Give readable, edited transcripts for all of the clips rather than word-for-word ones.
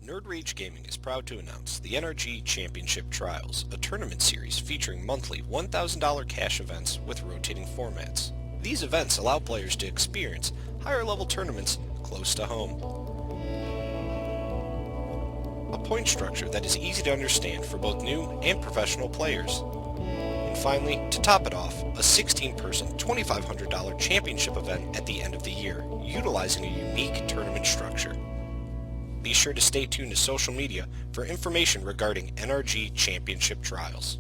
Nerd Rage Gaming is proud to announce the NRG Championship Trials, a tournament series featuring monthly $1,000 cash events with rotating formats. These events allow players to experience higher level tournaments close to home. A point structure that is easy to understand for both new and professional players. And finally, to top it off, a 16-person $2,500 championship event at the end of the year, utilizing a unique tournament structure. Be sure to stay tuned to social media for information regarding NRG Championship Trials.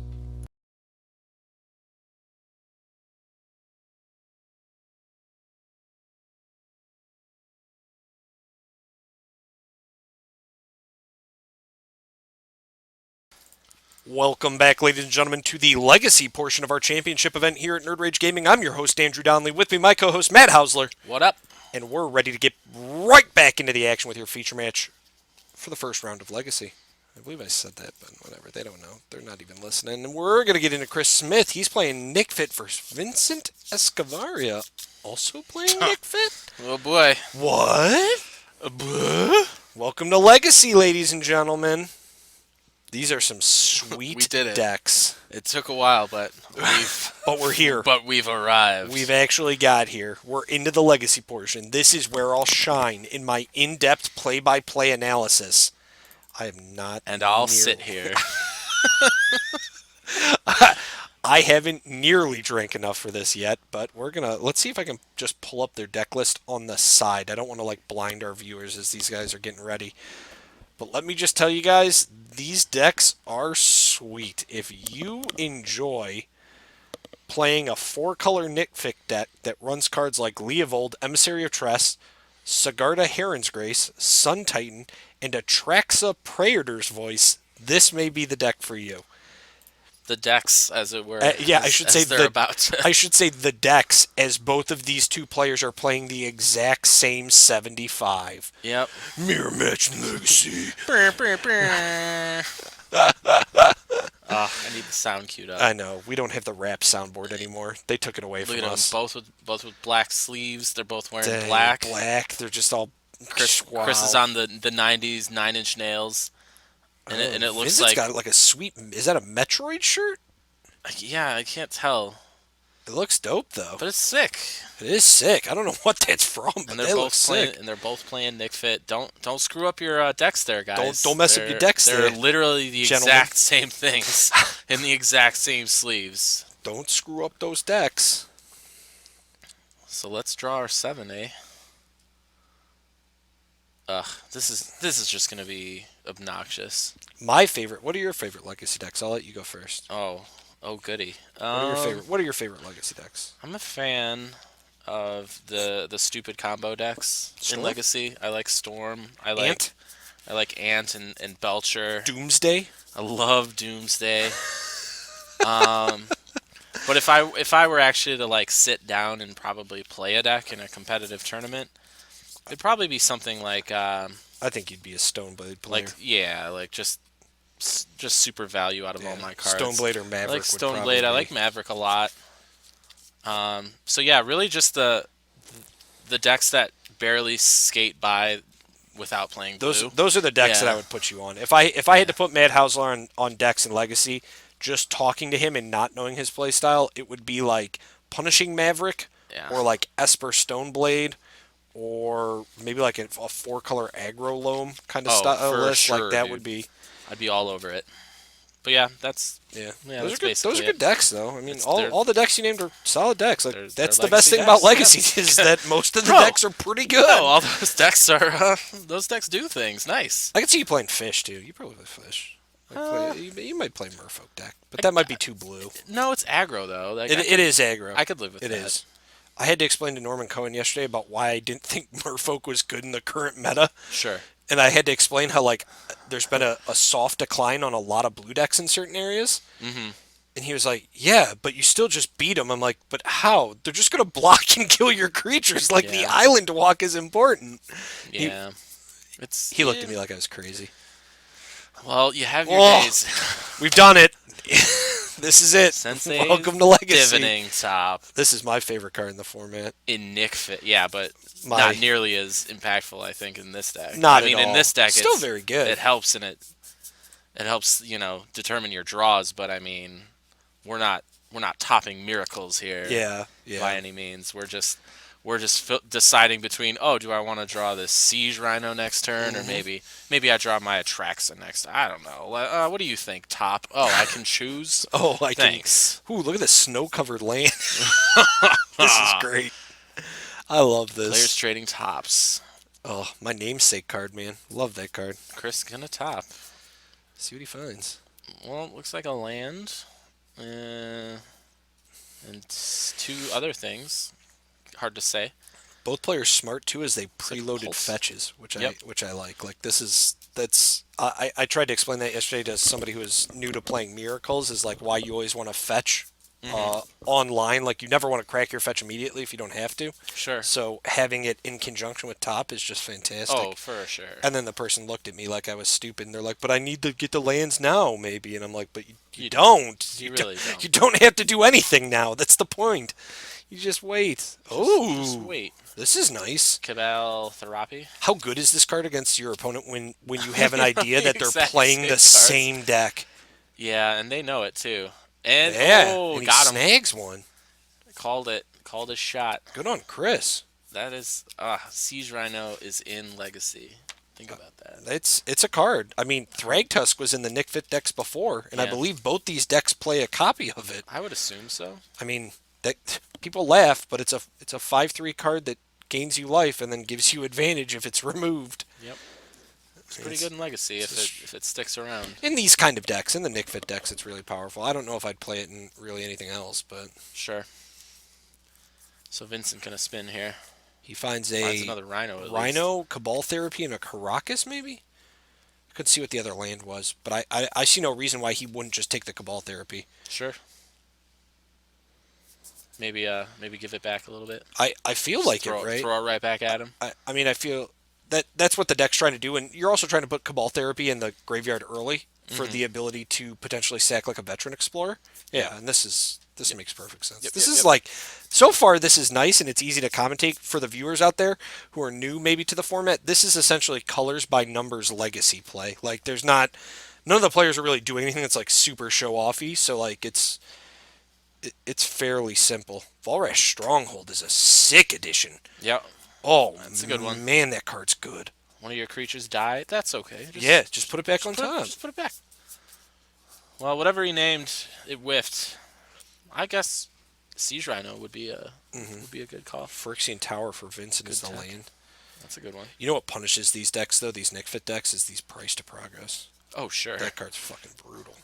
Welcome back, ladies and gentlemen, to the legacy portion of our championship event here at Nerd Rage Gaming. I'm your host, Andrew Donnelly. With me, my co-host, Matt Hausler. What up? And we're ready to get right back into the action with your feature match for the first round of Legacy. I believe I said that, but whatever. They don't know. They're not even listening. And we're going to get into Chris Smith. He's playing Nic-Fit versus Vincent Escavaria. Also playing Nic-Fit? Oh, boy. What? Welcome to Legacy, ladies and gentlemen. These are some sweet decks. It took a while, but we're here. But we've arrived. We've actually got here. We're into the Legacy portion. This is where I'll shine in my in-depth play-by-play analysis. I am not. And I'll sit here. I haven't nearly drank enough for this yet, but let's see if I can just pull up their deck list on the side. I don't want to blind our viewers as these guys are getting ready. But let me just tell you guys, these decks are sweet. If you enjoy playing a 4-color Nic-Fit deck that runs cards like Leovold, Emissary of Tress, Sigarda Heron's Grace, Sun Titan, and Atraxa Praetor's Voice, this may be the deck for you. The decks, as it were. I should say the decks, as both of these two players are playing the exact same 75. Yep. Mirror match Legacy. I need the sound queued up. I know. We don't have the rap soundboard anymore. They took it away from us. Both with black sleeves. They're both wearing black. They're just all. Chris is on the 90s 9-inch nails. And it looks Vincent's got a sweet. Is that a Metroid shirt? Yeah, I can't tell. It looks dope though. But it's sick. It is sick. I don't know what that's from, but and they're both playing. And they're both playing Nic-Fit. Don't screw up your decks there, guys. Don't mess up your decks there. They're literally the exact same things in the exact same sleeves. Don't screw up those decks. So let's draw our 7, eh? This is just gonna be obnoxious. My favorite. What are your favorite Legacy decks? I'll let you go first. Oh goody. What are your favorite Legacy decks? I'm a fan of the stupid combo decks in Legacy. I like Storm. I like Ant and Belcher. Doomsday. I love Doomsday. But if I were actually to sit down and probably play a deck in a competitive tournament, it'd probably be something like. I think you'd be a Stoneblade player. Just super value out of all my cards. Stoneblade or Maverick. I like Stoneblade. I like Maverick a lot. So yeah, really just the decks that barely skate by without playing blue. Those are the decks that I would put you on. If I had to put Matt Hausler on decks in Legacy, just talking to him and not knowing his play style, it would be like Punishing Maverick or like Esper Stoneblade. Or maybe like a 4-color aggro loam kind of style list. Sure, like that dude. would be. I'd be all over it. But yeah, that's those are good decks though. I mean, all the decks you named are solid decks. Like that's the best thing about Legacy is that most of the decks are pretty good. No, all those decks are those decks do things nice. I can see you playing Fish too. You probably play Fish. You might play Merfolk deck, but that might be too blue. No, it's aggro though. It is aggro. I could live with that. It is. I had to explain to Norman Cohen yesterday about why I didn't think Merfolk was good in the current meta. Sure. And I had to explain how, there's been a soft decline on a lot of blue decks in certain areas. Mm-hmm. And he was like, yeah, but you still just beat them. I'm like, but how? They're just going to block and kill your creatures. The island walk is important. Yeah. He looked at me like I was crazy. Well, you have your days. We've done it. This is it. Sensei's Welcome to Legacy. Divining Top This is my favorite card in the format. in Nic-Fit. Yeah, but My not nearly as impactful, I think, in this deck. Not I mean, at in all. this deck, Still very good. It helps, and it helps, determine your draws. But I mean, we're not topping miracles here Yeah, by any means. We're just deciding between, oh, do I want to draw this Siege Rhino next turn, or maybe I draw my Atraxa next. I don't know. What do you think, Top? Oh, I can choose. Oh, I Thanks. can. Ooh, look at this snow-covered land. This is great. I love this. Players trading tops. Oh, my namesake card, man. Love that card. Chris gonna top. See what he finds. Well, it looks like a land, and two other things. Hard to say. Both players smart too, as they preloaded pulse. fetches, which Yep. I like. Like that's I tried to explain that yesterday to somebody who is new to playing Miracles, is like why you always want to fetch online. Like you never want to crack your fetch immediately if you don't have to. Sure. So having it in conjunction with top is just fantastic. Oh, for sure. And then the person looked at me like I was stupid, and they're like, "But I need to get the lands now, maybe." And I'm like, "But you don't. You really don't. You don't have to do anything now. That's the point. You just wait." Just wait. This is nice. Cabal Therapy. How good is this card against your opponent when you have an idea that they're Exact playing same the cards. same deck? Yeah, and they know it too. And And he got him. snags one. Called it. Called his shot. Good on Chris. That is Siege Rhino is in Legacy. Think about that. It's a card. I mean, Thragtusk was in the Nic-Fit decks before, and I Yeah. believe both these decks play a copy of it. I would assume so. I mean, that people laugh, but it's a 5/3 card that gains you life and then gives you advantage if it's removed. Yep. It's pretty good in Legacy if it sticks around. In these kind of decks, in the Nic-Fit decks, it's really powerful. I don't know if I'd play it in really anything else, but Sure. So Vincent gonna spin here. he finds Finds a another Rhino. At Rhino, Cabal Therapy, and a Caracas, maybe? I couldn't see what the other land was, but I see no reason why he wouldn't just take the Cabal Therapy. least. Sure. Maybe give it back a little bit. I feel like it, right? Throw it right back at him. I mean, I feel that's what the deck's trying to do, and you're also trying to put Cabal Therapy in the graveyard early for the ability to potentially sack like a Veteran Explorer. Yeah, and this makes perfect sense. This is like, so far this is nice, and it's easy to commentate for the viewers out there who are new maybe to the format. This is essentially colors by numbers Legacy play. Like there's none of the players are really doing anything that's like super show offy, so like it's fairly simple. Volrash Stronghold is a sick addition. Yep. Oh, That's a good one. Man, that card's good. One of your creatures die. That's okay. Just put it back on top. Just put it back. Well, whatever he named, it whiffed. I guess Siege Rhino would be a good call. Phyrexian Tower for Vincent is the tech. land. That's a good one. You know what punishes these decks, though? These Nic-Fit decks is these price to progress. Oh, sure. That card's fucking brutal.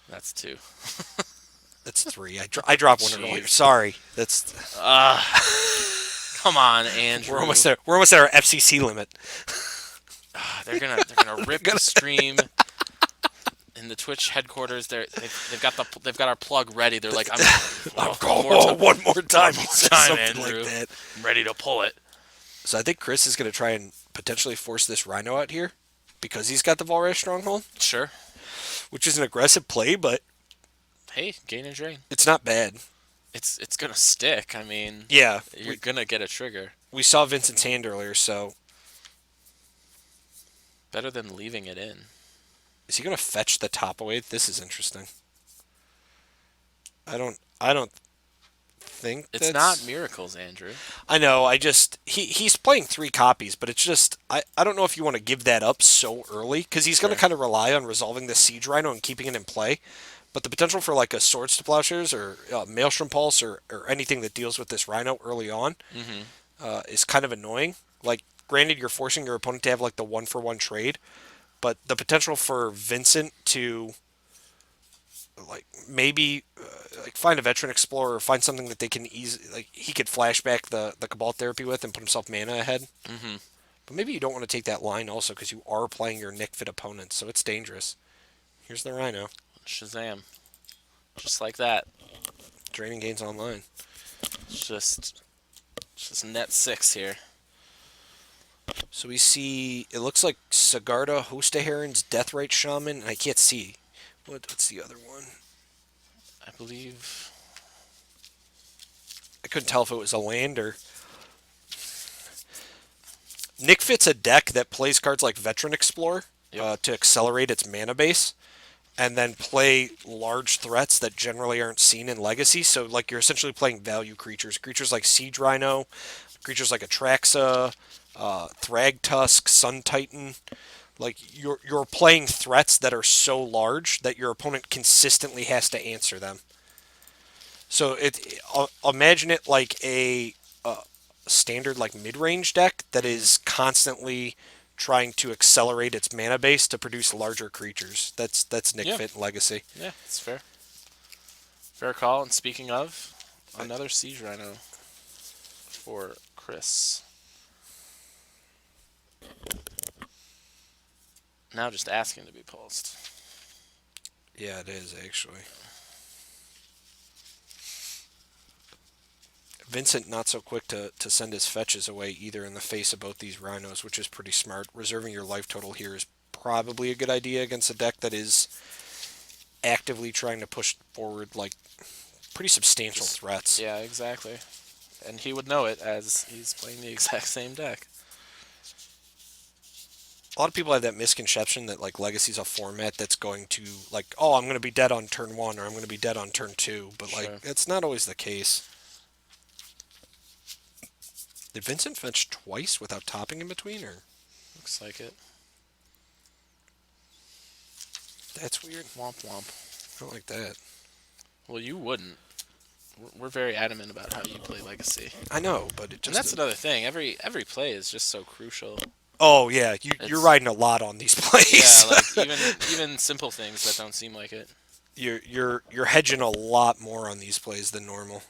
That's two. That's 3. I dropped one Jeez. earlier. Sorry. That's Come on, Andrew. we're almost there. We're almost at our FCC limit. They're gonna rip the stream. In the Twitch headquarters, they've got our plug ready. They're like, One more time, something Andrew. like that. I'm ready to pull it. So I think Chris is going to try and potentially force this Rhino out here because he's got the Volrash Stronghold, Sure. which is an aggressive play, but Hey, gain and drain. it's not bad. It's gonna stick. I mean, Yeah, you're gonna get a trigger. we saw Vincent's hand earlier, so Better than leaving it in. is he going to fetch the top away? This is interesting. I don't think It's not miracles, Andrew. I know. He's playing 3 copies, but it's just I don't know if you want to give that up so early because he's going to kind of rely on resolving the Siege Rhino and keeping it in play. But the potential for like a Swords to Plowshares or Maelstrom Pulse or anything that deals with this Rhino early on is kind of annoying. Like, granted, you're forcing your opponent to have like the 1-for-1 trade, but the potential for Vincent to like maybe like find a Veteran Explorer or find something that they can easily, like he could flashback the Cabal Therapy with and put himself mana ahead. But maybe you don't want to take that line also because you are playing your Nic-Fit opponents, so it's dangerous. Here's the Rhino. Shazam. Just like that. Draining gains online. It's just net 6 here. So we see, it looks like Sigarda, Hosta Heron's Deathrite Shaman, and I can't see. What's the other one? I believe. I couldn't tell if it was a land or... Nic-Fit's a deck that plays cards like Veteran Explorer Yep. to accelerate its mana base, and then play large threats that generally aren't seen in Legacy. So, like, you're essentially playing value creatures. Creatures like Siege Rhino, creatures like Atraxa, Thragtusk, Sun Titan. Like, you're playing threats that are so large that your opponent consistently has to answer them. So, imagine it like a standard, like, mid-range deck that is constantly trying to accelerate its mana base to produce larger creatures. That's Nick Yeah. Fit Legacy. Yeah, it's fair. Fair call. And speaking of, another Siege Rhino for Chris. Now just asking to be pulsed. Yeah, it is actually. Vincent not so quick to send his fetches away either in the face of both these rhinos, which is pretty smart. Reserving your life total here is probably a good idea against a deck that is actively trying to push forward like pretty substantial threats. Yeah, exactly. And he would know it as he's playing the exact same deck. A lot of people have that misconception that like Legacy's a format that's going to like, oh, I'm going to be dead on turn 1 or I'm going to be dead on turn 2, but Sure. like it's not always the case. Did Vincent fetch twice without topping in between, or Looks like it. that's weird? Womp womp. I don't like that. Well, you wouldn't. We're very adamant about how you play Legacy. I know, but it And just that's another thing. Every play is just so crucial. Oh yeah, you're It's- riding a lot on these plays. Yeah, like even simple things that don't seem like it. you're hedging a lot more on these plays than normal.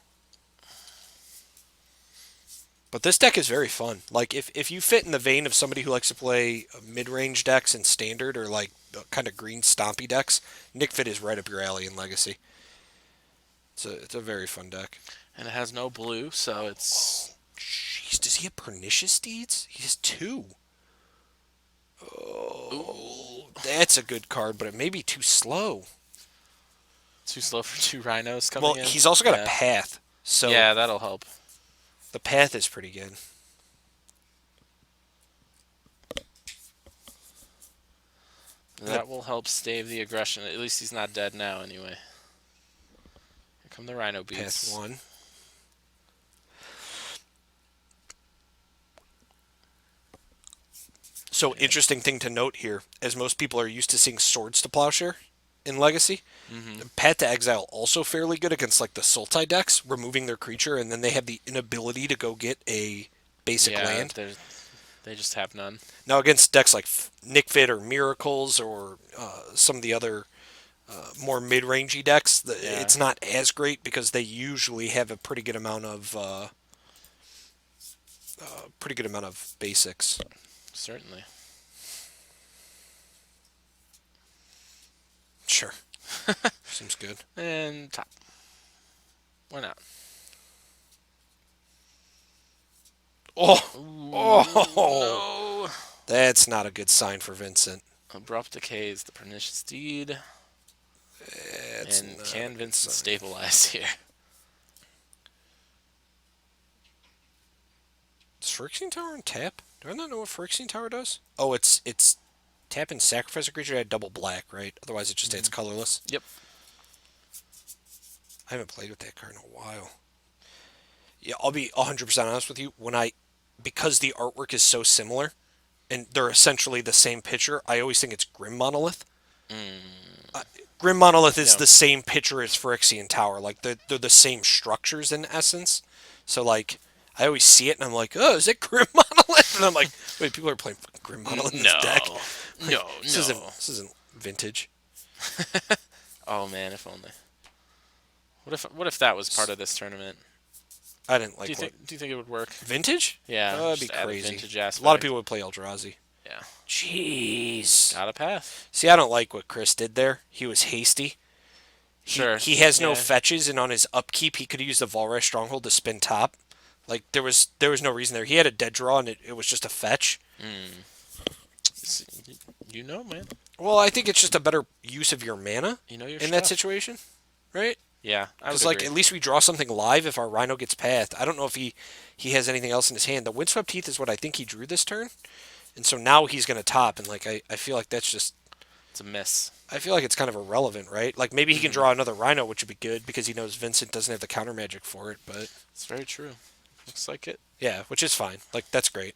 But this deck is very fun. Like if you fit in the vein of somebody who likes to play mid-range decks in standard or like kind of green stompy decks, Nic-Fit is right up your alley in Legacy. It's a very fun deck. And it has no blue, so it's Jeez, does he have Pernicious Deeds? He has 2. Oh, that's a good card, but it may be too slow. too slow for 2 rhinos coming Well, in. he's also got Yeah. a path, so Yeah, that'll help. the path is pretty good. That will help stave the aggression. At least he's not dead now, anyway. Here come the rhino beats. Path 1. So, interesting thing to note here, as most people are used to seeing Swords to Plowshare in Legacy, Path to Exile also fairly good against like the Sultai decks, removing their creature, and then they have the inability to go get a basic Yeah, land. they just have none. Now against decks like Nic-Fit or Miracles or some of the other more mid-rangey decks, Yeah. it's not as great because they usually have a pretty good amount of basics. Certainly. Sure, seems good. And top. Why not? Oh, No. that's not a good sign for Vincent. Abrupt decays the pernicious deed. It's And not can a Vincent sign. stabilize here? Does Phyrexian Tower on tap? Do I not know what Phyrexian Tower does? Oh, it's tap and sacrifice a creature to add double black, right? Otherwise, it just adds colorless. Yep. I haven't played with that card in a while. Yeah, I'll be 100% honest with you. Because the artwork is so similar, and they're essentially the same picture, I always think it's Grim Monolith. Grim Monolith is Yeah. the same picture as Phyrexian Tower. Like, they're the same structures in essence. So, like, I always see it, and I'm like, oh, is it Grim Monolith? And I'm like, wait, people are playing Grim Monolith in this deck? No, This isn't vintage. Oh man, if only. What if that was part of this tournament? I didn't like Do you think it would work? Vintage? Yeah, That'd be just add a crazy. vintage A lot of aspect. people would play Eldrazi. Yeah. Jeez. Got a path. See, I don't like what Chris did there. He was hasty. Sure. He has no Yeah. fetches, and on his upkeep, he could have used the Volrash Stronghold to spin top. Like, there was no reason there. He had a dead draw, and it was just a fetch. You know, man. Well, I think it's just a better use of your mana You know your in that stuff. situation, right? Yeah, I would Because like agree. at least we draw something live if our Rhino gets pathed. I don't know if he has anything else in his hand. The Windswept Heath is what I think he drew this turn, and so now he's gonna top, and like I feel like that's just It's a miss. I feel like it's kind of irrelevant, right? Like maybe he can Hmm. draw another Rhino, which would be good because he knows Vincent doesn't have the counter magic for it. But It's very true. Looks like it. yeah, which is fine. Like that's great.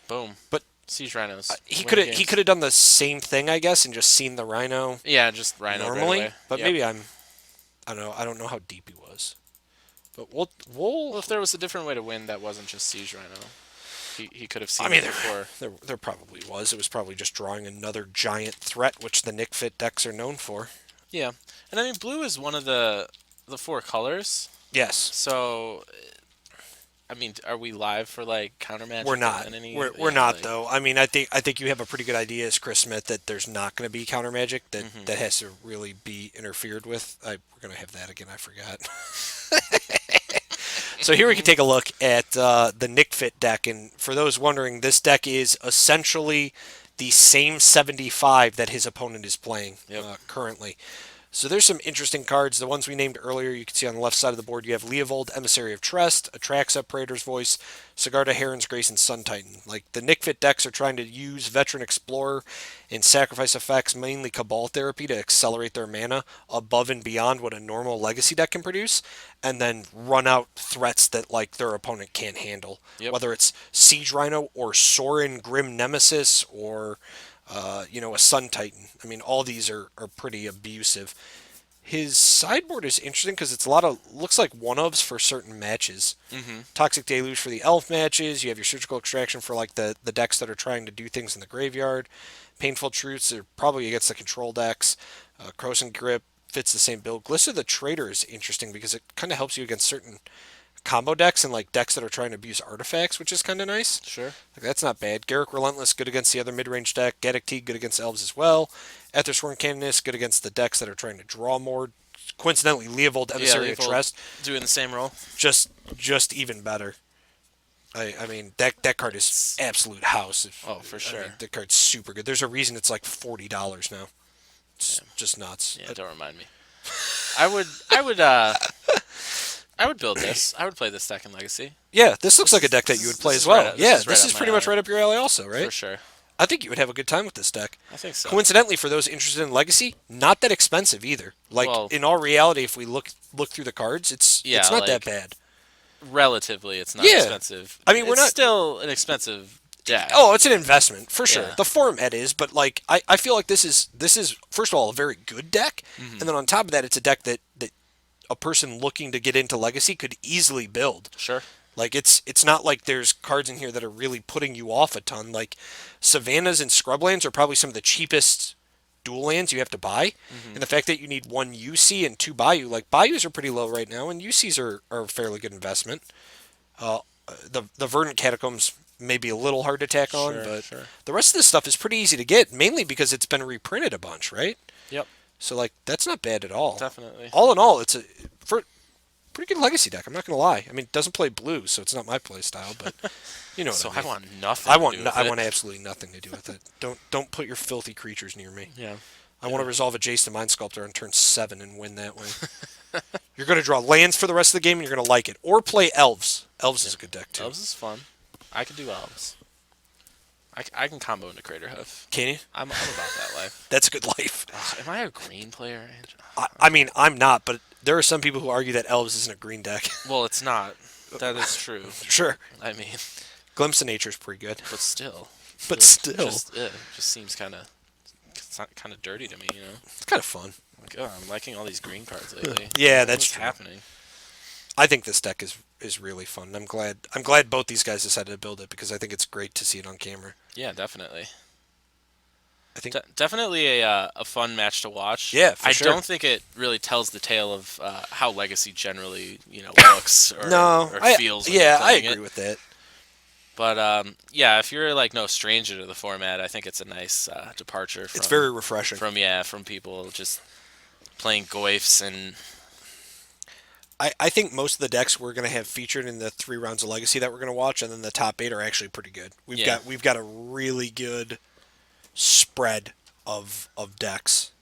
Boom. But Siege Rhinos. he Win he games. could have done the same thing, I guess, and just seen the Rhino Yeah, just Rhino right normally. away. But Yep. maybe I don't know. I don't know how deep he was. But Well, if there was a different way to win that wasn't just Siege Rhino, he could have I seen mean, it before. there probably was. It was probably just drawing another giant threat, which the Nic-Fit decks are known for. Yeah, and I mean blue is one of the four colors. Yes, So I mean, are we live for like counter magic? we're not. And any, We're yeah, not like, though. I mean, I think you have a pretty good idea as Chris Smith that there's not going to be counter magic that has to really be interfered with. We're going to have that again. I forgot. So here we can take a look at the Nic-Fit deck, and for those wondering, this deck is essentially the same 75 that his opponent is playing Yep. currently. So there's some interesting cards. The ones we named earlier, you can see on the left side of the board, you have Leovold, Emissary of Trest, Atraxa, Praetor's Voice, Sigarda, Heron's Grace, and Sun Titan. Like, the Nic-Fit decks are trying to use Veteran Explorer and sacrifice effects, mainly Cabal Therapy, to accelerate their mana above and beyond what a normal Legacy deck can produce, and then run out threats that, like, their opponent can't handle. Yep. Whether it's Siege Rhino or Sorin Grim Nemesis or a Sun Titan. I mean, all these are pretty abusive. His sideboard is interesting because it's a lot of looks like one-ofs for certain matches. Mm-hmm. Toxic Deluge for the elf matches. You have your Surgical Extraction for like the decks that are trying to do things in the graveyard. Painful Truths are probably against the control decks. Croson Grip fits the same build. Glister the Traitor is interesting because it kind of helps you against certain combo decks and like decks that are trying to abuse artifacts, which is kind of nice. Sure. Like, that's not bad. Garruk Relentless, good against the other mid-range deck. Gaddock Teeg, good against elves as well. Aethersworn Canonist, good against the decks that are trying to draw more. Coincidentally, Leovold, Emissary of Leovold Trest, doing the same role. just even better. I mean, that card is absolute house. Oh, for I mean, sure. the card's super good. There's a reason it's like $40 now. It's just nuts. Yeah, don't remind me. I would build this. I would play this deck in Legacy. Yeah, this looks like a deck that you would play as well. Yeah, this is up pretty my much alley. right up your alley also, right? For sure. I think you would have a good time with this deck. I think so. Coincidentally, for those interested in Legacy, not that expensive either. Like, Well- in all reality, if we look through the cards, it's Yeah, not that like- bad. Relatively, it's not Yeah. expensive. I mean, we're It's not- still an expensive deck. Oh, it's an investment for sure. Yeah. The format is, but like I feel like this is first of all a very good deck, Mm-hmm. and then on top of that, it's a deck that a person looking to get into Legacy could easily build. Sure. Like it's not like there's cards in here that are really putting you off a ton. Like Savannas and Scrublands are probably some of the cheapest dual lands you have to buy, and the fact that you need one UC and two Bayou, like Bayous are pretty low right now, and UCs are a fairly good investment. The Verdant Catacombs may be a little hard to tack on, Sure, but sure. the rest of this stuff is pretty easy to get, mainly because it's been reprinted a bunch, right? Yep. So like that's not bad at all. Definitely. All in all, it's a pretty good Legacy deck. I'm not gonna lie. I mean, it doesn't play blue, so it's not my play style, but you know what So I mean. I want nothing. I to want do no, with I it. want absolutely nothing to do with it. Don't put your filthy creatures near me. Yeah. I want to resolve a Jace the Mind Sculptor on turn 7 and win that way. You're going to draw lands for the rest of the game, and you're going to like it. Or play Elves. Elves is a good deck, too. Elves is fun. I can do elves. I can combo into Crater Hoof. Can you? I'm about that life. That's a good life. Ugh, am I a green player? I mean, I'm not, but there are some people who argue that Elves isn't a green deck. Well, it's not. That is true. Sure. I mean, Glimpse of Nature is pretty good. but still. But It still, just seems kind of dirty to me, you know. it's kind of fun. Like, oh, I'm liking all these green cards lately. Yeah, that's What's true. happening? I think this deck is really fun. I'm glad both these guys decided to build it because I think it's great to see it on camera. Yeah, definitely. I think Definitely a fun match to watch. Yeah, for I sure. don't think it really tells the tale of how Legacy generally, looks or, no, or I, feels. When yeah, you're I playing agree it. with that. But yeah, if you're like no stranger to the format, I think it's a nice departure. It's very refreshing. from people just playing goifs and I think most of the decks we're going to have featured in the 3 rounds of Legacy that we're going to watch, and then the top 8 are actually pretty good. We've got a really good spread of decks.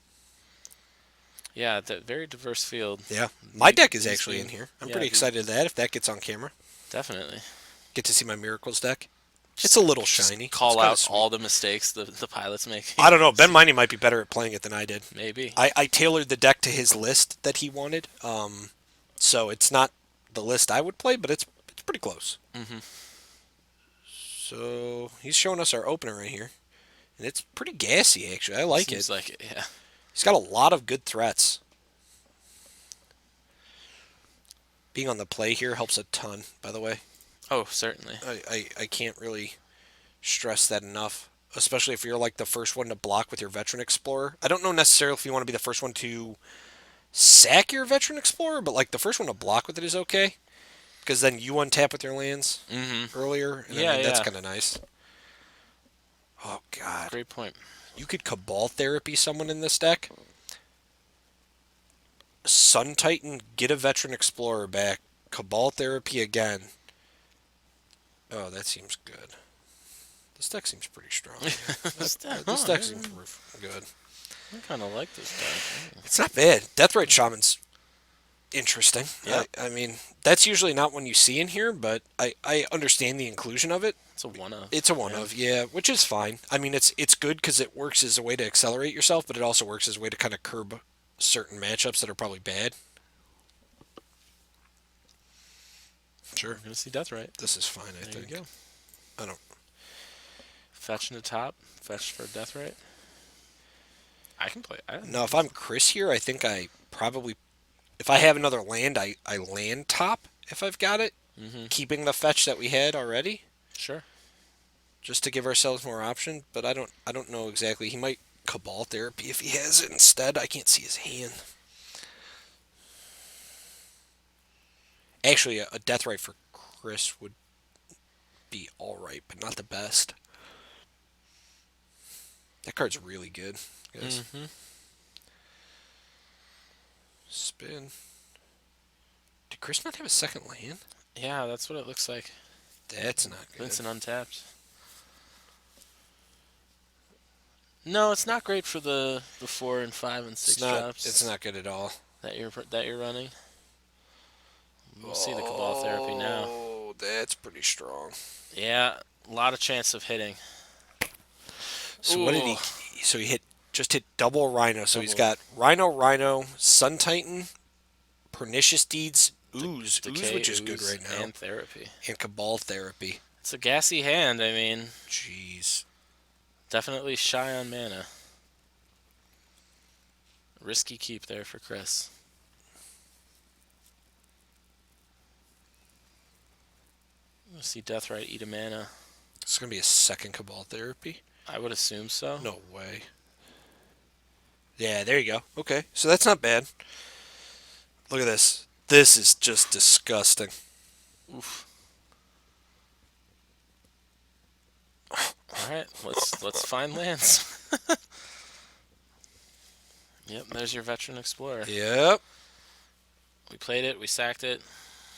Yeah, that very diverse field. Yeah. My deck is These actually in being- here. I'm yeah, pretty excited at that if that gets on camera. definitely. Get to see my Miracles deck. It's Just, a little just shiny. It's call kind of out sweet. all the mistakes the pilot's making. I don't know. Ben Miney might be better at playing it than I did. Maybe. I tailored the deck to his list that he wanted. So it's not the list I would play, but it's pretty close. Mm-hmm. So he's showing us our opener right here. And it's pretty gassy, actually. I like Seems it. like it, yeah. He's got a lot of good threats. Being on the play here helps a ton, by the way. Oh, certainly. I can't really stress that enough, especially if you're like the first one to block with your Veteran Explorer. I don't know necessarily if you want to be the first one to sack your Veteran Explorer, but like the first one to block with it is okay, because then you untap with your lands Mm-hmm. earlier, and Yeah, that's yeah. kind of nice. Oh God, Great point. you could Cabal Therapy someone in this deck. Sun Titan, get a Veteran Explorer back. Cabal Therapy again. Oh, that seems good. This deck seems pretty strong. This deck seems good. I kind of like this deck. It's not bad. Deathrite Shaman's interesting. Yeah. I mean, that's usually not one you see in here, but I understand the inclusion of it. It's a one of. It's a one Yeah. of, yeah, which is fine. I mean, it's good because it works as a way to accelerate yourself, but it also works as a way to kind of curb certain matchups that are probably bad. Sure. We're gonna see Deathrite. This is fine, I There think. you go. I don't. Fetch in the top. Fetch for Deathrite. I can play. I No, if I'm Chris here, I think I probably, if I have another land, I land top if I've got it, Mm-hmm. keeping the fetch that we had already, Sure. just to give ourselves more option. But I don't know exactly. He might Cabal Therapy if he has it instead. I can't see his hand. Actually, a Deathrite for Chris would be all right, but not the best. That card's really good, guys. Mm-hmm. Spin. Did Chris not have a second land? Yeah, that's what it looks like. That's not good. Vincent untapped. No, it's not great for the 4 and 5 and 6 drops. It's not good at all. that you're running. We'll see the Cabal Therapy now. Oh, that's pretty strong. Yeah, a lot of chance of hitting. So what did he? Ooh. So he just hit double Rhino. So he's Double. got Rhino, Sun Titan, Pernicious Deeds, Ooze, Decay, which is good Ooze, right now, and Therapy. and Cabal Therapy. It's a gassy hand. I mean, Jeez. definitely shy on mana. Risky keep there for Chris. We'll see Deathrite eat a mana. It's gonna be a second Cabal Therapy. I would assume so. No way. Yeah, there you go. Okay, so that's not bad. Look at this. This is just disgusting. Oof. All right, let's find lands. Yep, there's your Veteran Explorer. Yep. We played it, we sacked it,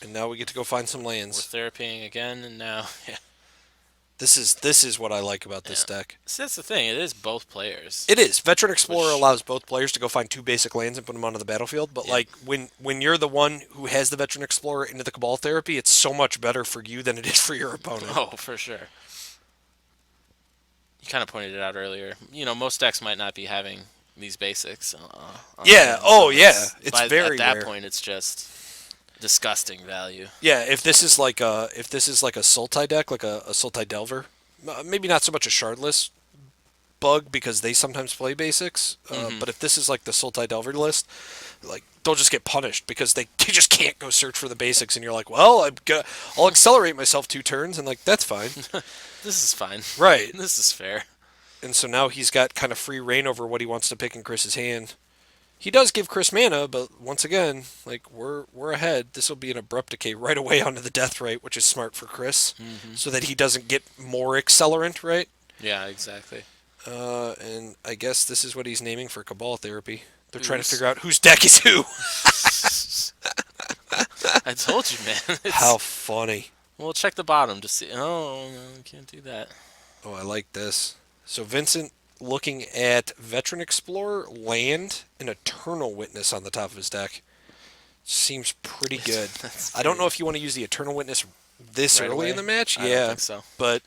And now we get to go find some we're lands. therapying again, and now, yeah. This is what I like about this deck. See, that's the thing, it is both players. It is. Veteran Explorer Which- allows both players to go find two basic lands and put them onto the battlefield. But Yeah. like when you're the one who has the Veteran Explorer into the Cabal Therapy, it's so much better for you than it is for your opponent. Oh, for sure. You kind of pointed it out earlier. You know, most decks might not be having these basics. Yeah. them, Oh, so yeah. It's at very that rare. point, it's just disgusting value. Yeah. If this is like a Sultai deck, like a Sultai Delver, maybe not so much a Shardless bug because they sometimes play basics. But if this is like the Sultai Delver list, like they'll just get punished because they just can't go search for the basics, and you're like, well, I'll accelerate myself 2 turns, and like that's fine, This is fine. right? This is fair. And so now he's got kind of free reign over what he wants to pick in Chris's hand. He does give Chris mana, but once again, like we're ahead. This will be an abrupt decay right away onto the death rate, which is smart for Chris, so that he doesn't get more accelerant, right? Yeah, exactly. And I guess this is what he's naming for Cabal Therapy. They're trying to Ooze. figure out whose deck is who. I told you, man. It's- How funny. We'll check the bottom to see. Oh, no, you can't do that. Oh, I like this. So Vincent looking at Veteran Explorer, Land, and Eternal Witness on the top of his deck. Seems pretty good. That's I don't know very if you want to use the Eternal Witness this right early in away. the match. I don't Yeah, think so. but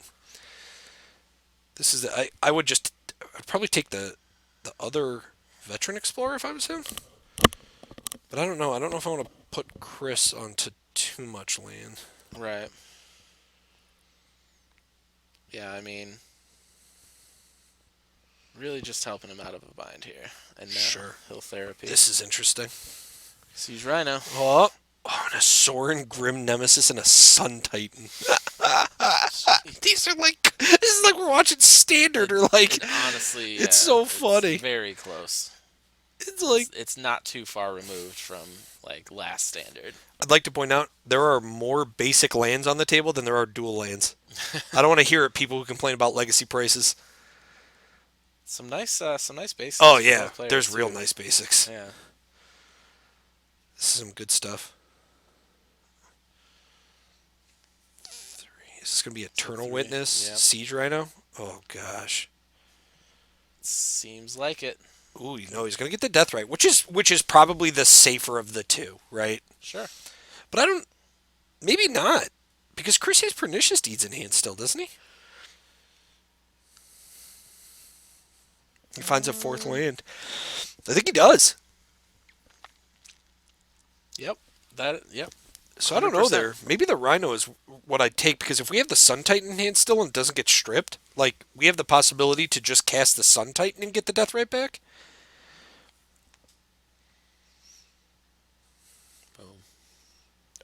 this is I would just I'd probably take the other Veteran Explorer if I was him. But I don't know. I don't know if I want to put Chris onto too much land. Right. Yeah, I mean, really just helping him out of a bind here. And now Sure. he'll therapy. This is interesting. Siege Rhino. Oh, and a Sorin, Grim Nemesis, and a Sun Titan. These are like this is like we're watching Standard or like It honestly, it's so it's funny. very close. It's like It's not too far removed from like last standard. I'd like to point out there are more basic lands on the table than there are dual lands. I don't want to hear it. People who complain about legacy prices. Some nice basics. Oh for yeah, both players, there's real too. nice basics. Yeah. This is some good stuff. Is this gonna be Eternal three, Witness, yep. Siege Rhino? Oh gosh. Seems like it. Ooh, you know he's gonna get the Death Right, which is probably the safer of the two, right? Sure. But I don't. Maybe not, because Chris has Pernicious Deeds in hand still, doesn't he? He finds a fourth land. I think he does. Yep. Yep. So I don't know 100%. there. Maybe the Rhino is what I'd take, because if we have the Sun Titan in hand still and it doesn't get stripped, like, we have the possibility to just cast the Sun Titan and get the Death Right back. Boom.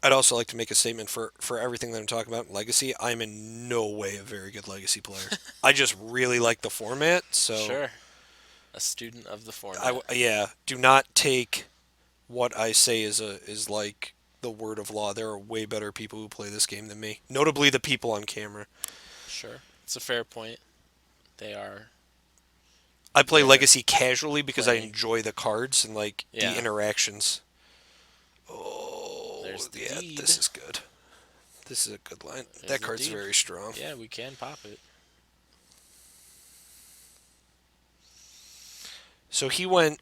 I'd also like to make a statement for everything that I'm talking about in Legacy. I'm in no way a very good Legacy player. I just really like the format, so Sure. A student of the format. yeah, do not take what I say is like the word of law. There are way better people who play this game than me. Notably the people on camera. Sure. It's a fair point. They are. I play They're Legacy casually because I playing. enjoy the cards and like Yeah. the interactions. Oh, There's the yeah, deed. this is good. This is a good line. There's That the card's deed. very strong. Yeah, we can pop it. So he went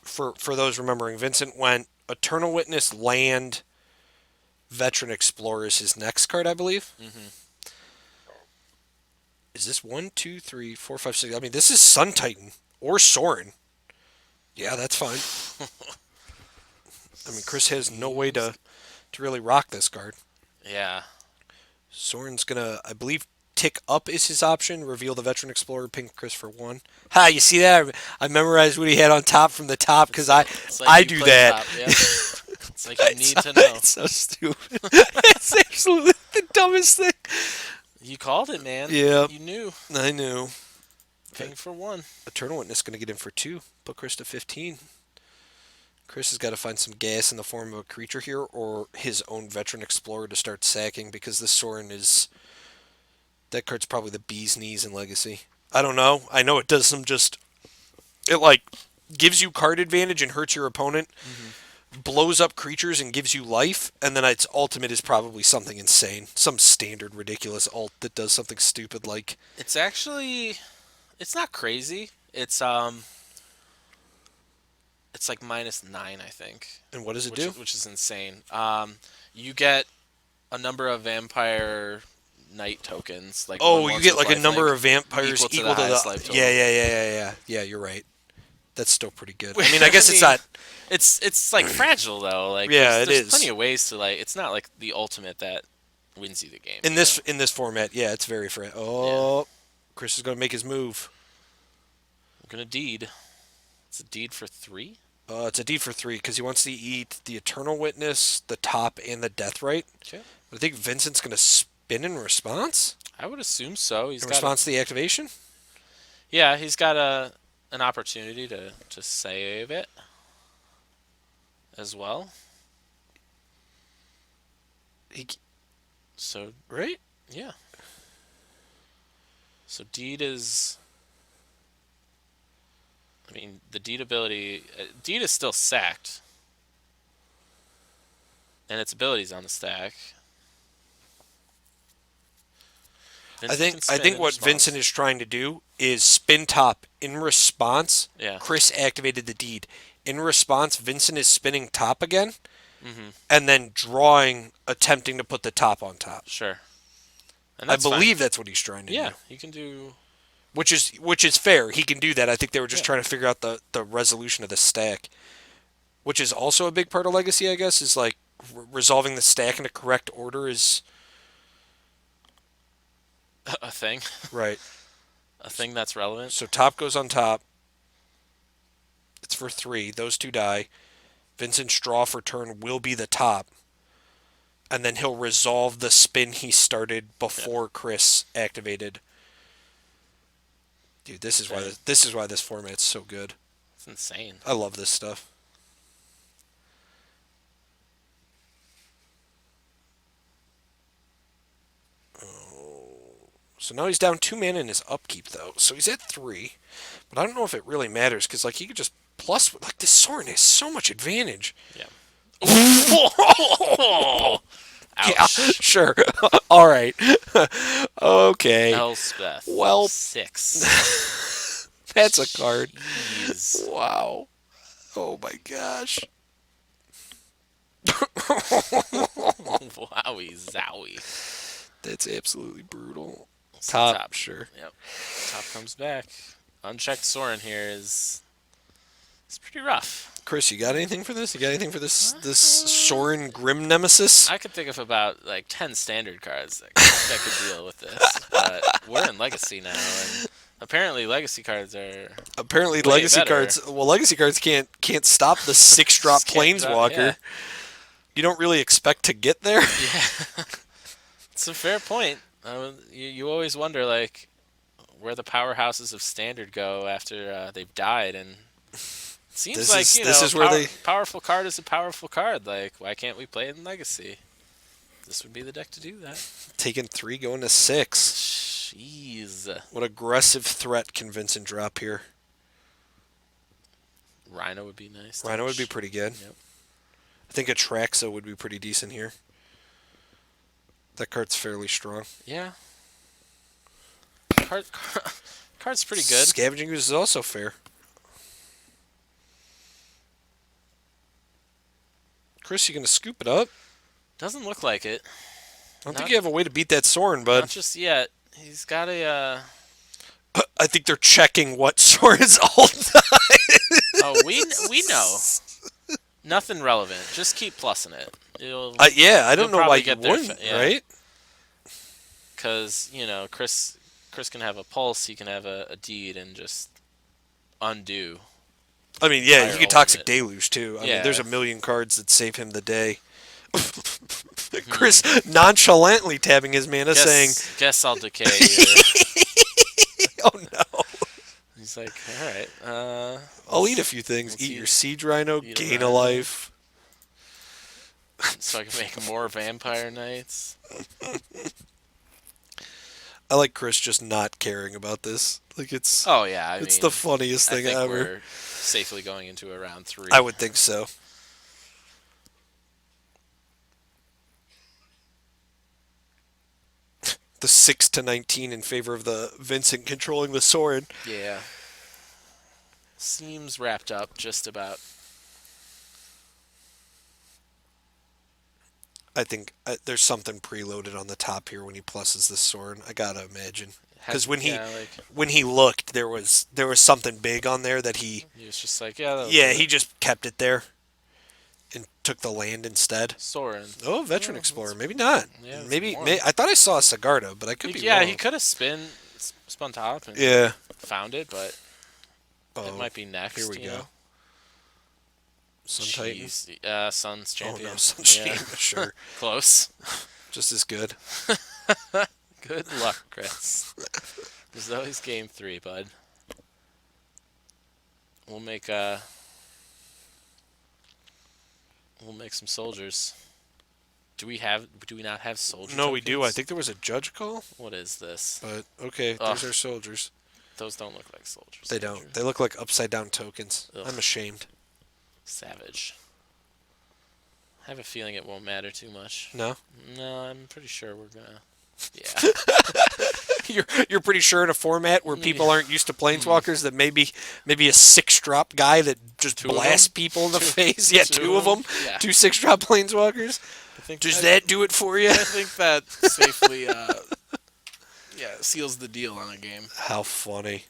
for those remembering. Vincent went Eternal Witness, Land, Veteran Explorer is his next card, I believe. Mm-hmm. Is this 1, 2, 3, 4, 5, 6? I mean, this is Sun Titan or Sorin. Yeah, that's fine. I mean, Chris has no way to really rock this card. Yeah. Soren's gonna, I believe, tick up is his option. Reveal the Veteran Explorer, ping Chris for 1. Ha! You see that? I memorized what he had on top from the top because It's like I you do play that. top, yeah. It's like you need to know. It's so stupid. It's absolutely the dumbest thing. You called it, man. Yeah. You knew. I knew. Ping for 1. Eternal Witness gonna get in for 2. Put Chris to 15. Chris has got to find some gas in the form of a creature here or his own Veteran Explorer to start sacking because this Sorin is... That card's probably the bee's knees in Legacy. I don't know. I know it does some just... It, like, gives you card advantage and hurts your opponent, blows up creatures and gives you life, and then its ultimate is probably something insane. Some standard ridiculous ult that does something stupid like... It's actually, it's not crazy. It's like -9, I think. And what does it which do? Is, which is insane. You get a number of vampire knight tokens. Like Oh, one you once get with like a number lifelink of vampires equal to equal the to highest the... life total. Yeah. Yeah, you're right. That's still pretty good. I mean, I guess it's not... It's like fragile though. Like Yeah, there's it is. plenty of ways to like. It's not like the ultimate that wins you the game. In this format, yeah, it's very fragile. Oh, Chris is going to make his move. I'm gonna deed. It's a deed for 3. It's a deed for 3 because he wants to eat the Eternal Witness, the top, and the Death Right. Okay. I think Vincent's going to spin in response. I would assume so. In response to the activation. Yeah, he's got an opportunity to save it as well. So Right? yeah. So deed is. I mean, the deed ability. Deed is still sacked, and its ability's on the stack. Vincent can I spin think in what response. Vincent is trying to do is spin top in response. Yeah. Chris activated the deed. In response, Vincent is spinning top again Mm-hmm. and then drawing, attempting to put the top on top. Sure. And I that's fine. believe that's what he's trying to Yeah, do, you can do. which is fair. He can do that. I think they were just Yeah. trying to figure out the resolution of the stack, which is also a big part of Legacy. I guess is like resolving the stack in a correct order is A thing. right. A thing that's relevant. So top goes on top. It's for 3. Those 2 die. Vincent's draw for turn will be the top. And then he'll resolve the spin he started before Chris activated. Dude, this is why this format's so good. It's insane. I love this stuff. So now he's down 2 mana in his upkeep though. So he's at 3. But I don't know if it really matters because like he could just plus like this Sorin has so much advantage. Yeah. Yeah, Ouch. sure. All right. Okay. Elspeth. Well, 6. that's a card. Jeez. Wow. Oh my gosh. Wowie zowie. That's absolutely brutal. So Top, sure. Yep. Top comes back. Unchecked Sorin here is it's pretty rough. Chris, you got anything for this? You got anything for this Sorin Grim Nemesis? I could think of about like 10 standard cards that could deal with this, but we're in Legacy now, and apparently Legacy cards are Apparently, way Legacy better. cards. Well, Legacy cards can't stop the 6-drop Just can't drop- Planeswalker. yeah. You don't really expect to get there. Yeah, it's a fair point. You always wonder like where the powerhouses of standard go after they've died, and it seems This like is- you this know is where they- powerful card is a powerful card. Like why can't we play it in Legacy? This would be the deck to do that. Taking 3, going to 6. Jeez, What aggressive threat can Vincent drop here? Rhino would be nice. Rhino would be pretty good. Yep. I think Atraxa would be pretty decent here. That card's fairly strong. Yeah. Card's pretty good. Scavenging Ooze is also fair. Chris, you gonna scoop it up? Doesn't look like it. I don't think you have a way to beat that Sorin, bud. Not just yet. He's got a. I think they're checking what Sorin's ult. Oh, we know. Nothing relevant. Just keep plussing it. Yeah, I don't You'll know why probably you get there wouldn't, yeah. right? Because Chris can have a pulse. He can have a deed and just undo. I mean, yeah, Fire you could Toxic ultimate. Deluge, too. I mean, Yeah. there's a million cards that save him the day. Chris nonchalantly tabbing his mana saying, Guess I'll decay. Here. oh no. He's like, all right. I'll eat a few things. let's Eat eat- your Siege Rhino, eat a gain a rhino. life. So I can make more Vampire Knights. I like Chris just not caring about this. Like, it's Oh yeah, it's the funniest I thing think ever. we're safely going into a round 3. I would think so. The 6-19 in favor of the Vincent controlling the Sorin. Yeah. Seems wrapped up just about. I think there's something preloaded on the top here when he pluses the Sorin. I gotta imagine because when he looked, there was something big on there that he was just like, yeah, he just kept it there and took the land instead. Sorin. Oh, Veteran Explorer, maybe not. Yeah, it's maybe warm. I thought I saw a Sigarda, but I could be Yeah, wrong. he could have spun top and Yeah. found it, but Oh, it might be next. here we you go. know? Sun Titan. Jeez. Sun's champion. Oh no, Sun Yeah. Champion, sure, Close. just as good. Good luck, Chris. There's always game 3, bud. We'll make some soldiers. Do we not have soldiers? No, we do. I think there was a judge call, What is this? but okay, Ugh. there's our soldiers. Those don't look like soldiers. They Andrew. don't. They look like upside down tokens. Ugh. I'm ashamed. Savage. I have a feeling it won't matter too much. No. No, I'm pretty sure we're gonna. Yeah. you're pretty sure in a format where people aren't used to planeswalkers that maybe a 6-drop guy that just Two of blasts them? people in the face. Yeah, two of them. Yeah. Two 6-drop planeswalkers. Does that do it for you? I think that safely, seals the deal on a game. How funny.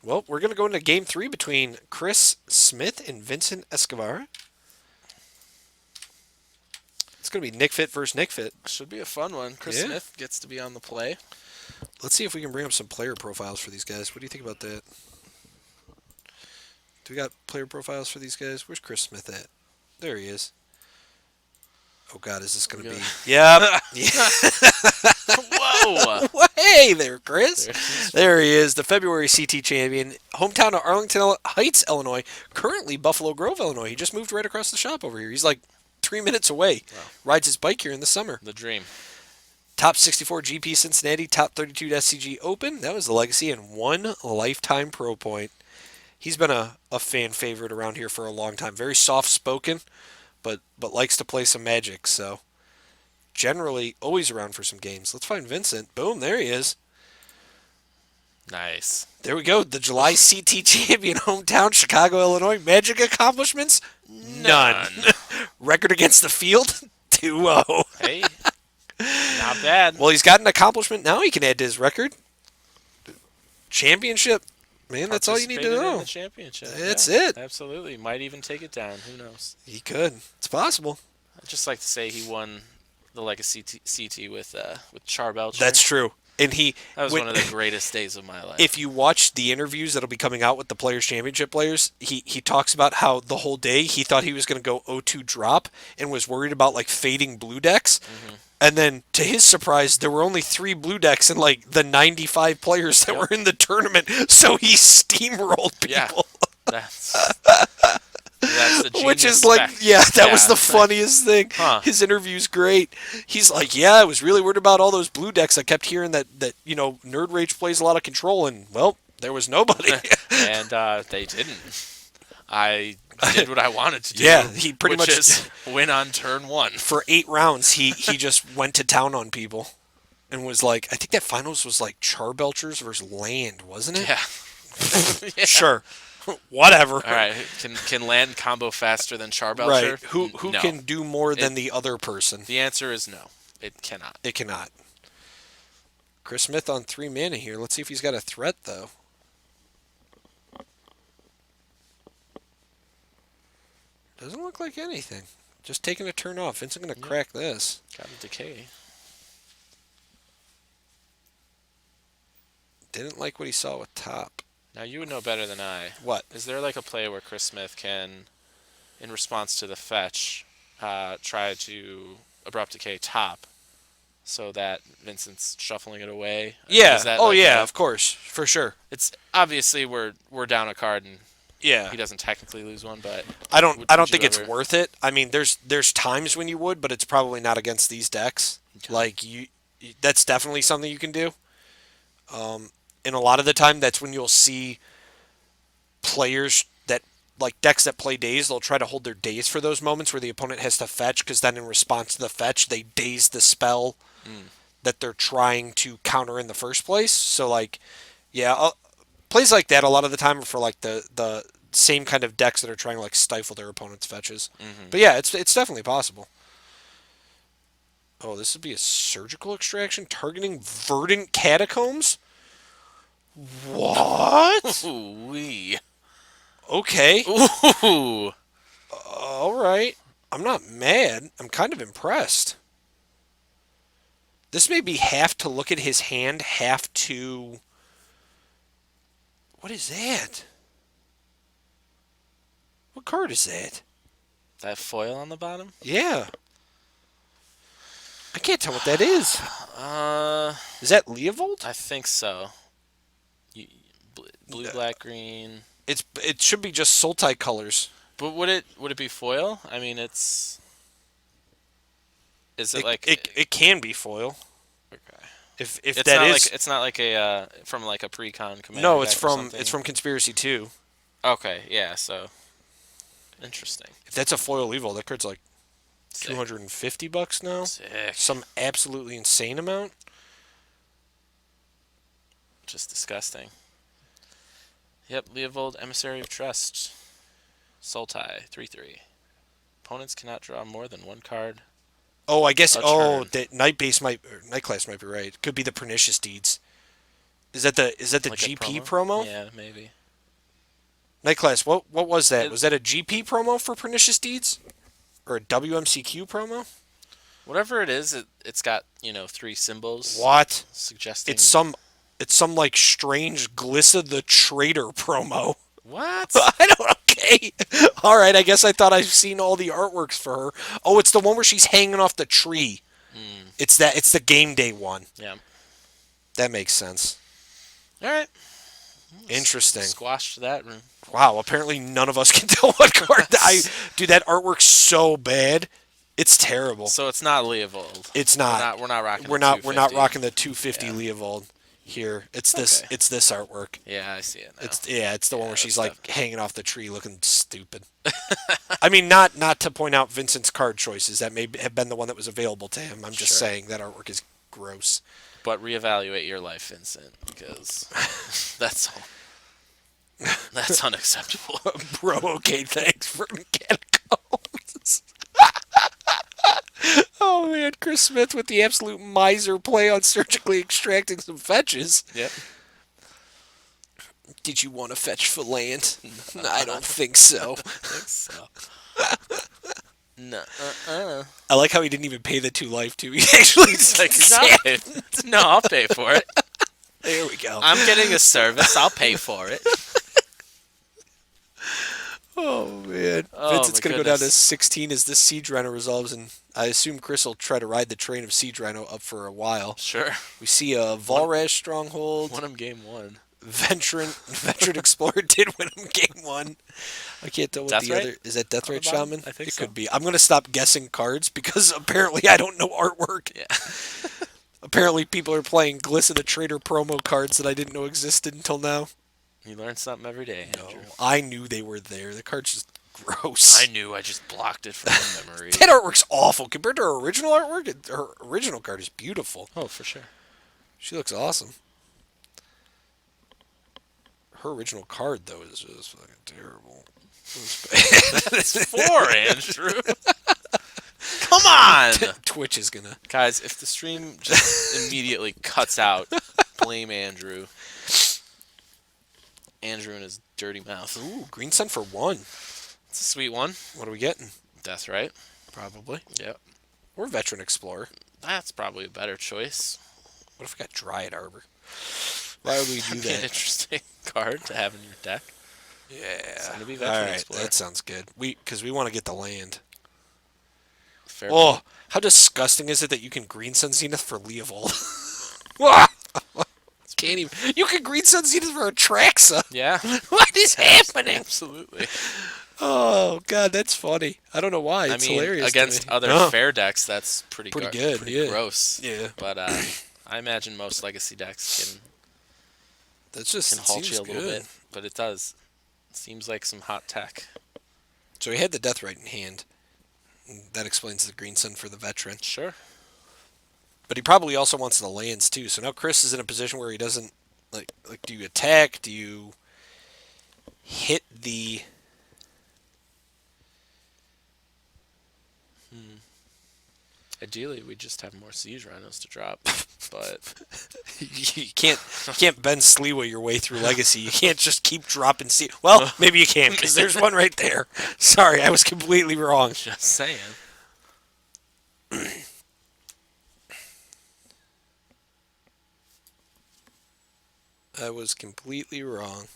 Well, we're going to go into game 3 between Chris Smith and Vincent Escobar. It's going to be Nic-Fit versus Nic-Fit. Should be a fun one. Chris Smith gets to be on the play. Let's see if we can bring up some player profiles for these guys. What do you think about that? Do we got player profiles for these guys? Where's Chris Smith at? There he is. Oh, God, is this going to be... Yep. Whoa! Hey there, Chris. There he is, the February CT champion. Hometown of Arlington Heights, Illinois. Currently Buffalo Grove, Illinois. He just moved right across the shop over here. He's like 3 minutes away. Wow. Rides his bike here in the summer. The dream. Top 64 GP Cincinnati, top 32 SCG Open. That was the legacy, and 1 lifetime pro point. He's been a fan favorite around here for a long time. Very soft-spoken, but likes to play some Magic, so generally always around for some games. Let's find Vincent. Boom, there he is. Nice. There we go. The July CT champion, hometown, Chicago, Illinois. Magic accomplishments? None. Record against the field? 2-0. Hey, not bad. Well, he's got an accomplishment now he can add to his record. Championship. Man, that's all you need to Participated in know. the championship. That's Yeah, it. Absolutely. Might even take it down. Who knows? He could. It's possible. I'd just like to say he won the Legacy CT with Char Belcher. That's true. And That was one of the greatest days of my life. If you watch the interviews that'll be coming out with the Players Championship players, he talks about how the whole day he thought he was going to go 0-2 drop and was worried about like fading blue decks. Mm-hmm. And then to his surprise, there were only 3 blue decks and like the 95 players that were in the tournament. So he steamrolled people. Yeah. That's the genius Which is like, spec. that was the funniest thing. Huh. His interview's great. He's like, I was really worried about all those blue decks. I kept hearing that Nerd Rage plays a lot of control, and, well, there was nobody. And they didn't. I did what I wanted to do. Yeah, he pretty which much is win on turn 1. For 8 rounds, he just went to town on people and was like, I think that finals was like Charbelchers versus Land, wasn't it? Yeah. Sure. Whatever. All right. Can Land combo faster than Charbelcher? Right. Who No. can do more than the other person? The answer is no. It cannot. It cannot. Chris Smith on 3 mana here. Let's see if he's got a threat, though. Doesn't look like anything. Just taking a turn off. Vincent going to crack this. Got a decay. Didn't like what he saw with top. Now you would know better than I. What? Is there like a play where Chris Smith can, in response to the fetch, try to abrupt decay top, so that Vincent's shuffling it away? Yeah. Is that Of course, for sure. It's obviously we're down a card and Yeah. he doesn't technically lose one, but I don't would think you it's ever- worth it. I mean, there's times when you would, but it's probably not against these decks. Like that's definitely something you can do. And a lot of the time, that's when you'll see players that like decks that play daze. They'll try to hold their daze for those moments where the opponent has to fetch, because then in response to the fetch, they daze the spell that they're trying to counter in the first place. So like, plays like that a lot of the time are for like the same kind of decks that are trying to like stifle their opponent's fetches. Mm-hmm. But yeah, it's definitely possible. Oh, this would be a surgical extraction targeting verdant catacombs? What? Ooh-wee. Okay. Ooh. All right. I'm not mad. I'm kind of impressed. This may be half to look at his hand, half to... What is that? What card is that? That foil on the bottom? Yeah. I can't tell what that is. Is that Leovold? I think so. Blue, black, green. It should be just Sultai colors. But would it be foil? I mean, is it like it can be foil. Okay. If It's that not is like it's not like a from like a pre-con commander. no, it's deck or from something? Conspiracy 2. Okay, yeah. So interesting. If that's a foil Leovold, that card's like Sick. $250 now. Sick. Some absolutely insane amount. Just disgusting. Yep, Leovold, Emissary of Trust. Sultai, 3/3. Opponents cannot draw more than one card. Oh, I guess. A Oh, turn. that night base might, or night class might be right. Could be the pernicious deeds. Is that the Like a GP promo? promo? Yeah, maybe. Night class. What was that? It, Was that a GP promo for pernicious deeds, or a WMCQ promo? whatever it is, it's got, 3 symbols What? suggesting. It's some like strange Glissa the Traitor promo. What? I don't. Okay. All right. I guess I thought I've seen all the artworks for her. Oh, it's the one where she's hanging off the tree. It's that. It's the game day one. Yeah. That makes sense. All right. Interesting. Squashed that room. Wow. Apparently, none of us can tell what card. Dude, that artwork's so bad. It's terrible. So it's not Leovold. It's not. We're not rocking. We're the not. We're not 250. rocking the 250 Yeah. Leovold here. It's this. Okay. It's this artwork. Yeah, I see it now. It's the one where that's she's like hanging off the tree, looking stupid. I mean, not to point out Vincent's card choices. That may have been the one that was available to him. I'm just Sure. saying that artwork is gross. But reevaluate your life, Vincent, because that's all. That's unacceptable. Bro, okay, thanks for Mechanicones. Oh man, Chris Smith with the absolute miser play on surgically extracting some fetches. Yep. Did you want to fetch for land? I don't think so. I think so. No. I like how he didn't even pay the 2 life too. He actually Like, no, I'll pay for it. There we go. I'm getting a service. I'll pay for it. Oh man, Oh, Vincent's my gonna go down to goodness. 16 as this Siege Rhino resolves, and I assume Chris will try to ride the train of Siege Rhino up for a while. Sure. We see a Volrash Stronghold. Won him game 1. Veteran Explorer did win him game 1. I can't tell what the Deathrite? other is. That Deathrite On the bottom? Shaman? I think it so. could be. I'm gonna stop guessing cards because apparently I don't know artwork. Yeah. Apparently people are playing Glissa the Trader promo cards that I didn't know existed until now. You learn something every day, No, Andrew. I knew they were there. The card's just gross. I knew. I just blocked it from my memory. That artwork's awful compared to her original artwork. Her original card is beautiful. Oh, for sure. She looks awesome. Her original card though is just fucking terrible. That's 4, Andrew. Come on! Twitch is gonna. Guys, if the stream just immediately cuts out, blame Andrew. Andrew and his dirty mouth. Ooh, Green Sun for 1. It's a sweet one. What are we getting? That's right. Probably. Yep. Or Veteran Explorer. That's probably a better choice. What if we got Dryad Arbor? Why would we do That'd be an that? interesting card to have in your deck. Yeah. It's gonna be All Veteran right, Explorer. that sounds good. Because we want to get the land. Fair Oh, how disgusting is it that you can Green Sun Zenith for Leovold? Ah! Can't even. You can Green Sun Zenith for Atraxa. Yeah. What is happening? Absolutely. Oh god, that's funny. I don't know why. It's I mean, hilarious. to against me. other Oh, fair decks, that's pretty Pretty good, pretty yeah. gross. Yeah, But I imagine most legacy decks that's just can halt seems you a little good. bit. But it does. It seems like some hot tech. So he had the Deathrite in hand. That explains the Green Sun for the veteran. Sure. But he probably also wants the lands too. So now Chris is in a position where he doesn't like. Do you attack? Do you hit the? Ideally, we just have more Siege Rhinos to drop. But You can't bend Sliwa your way through Legacy. You can't just keep dropping Well, maybe you can because there's one right there. Sorry, I was completely wrong. just saying. I was completely wrong.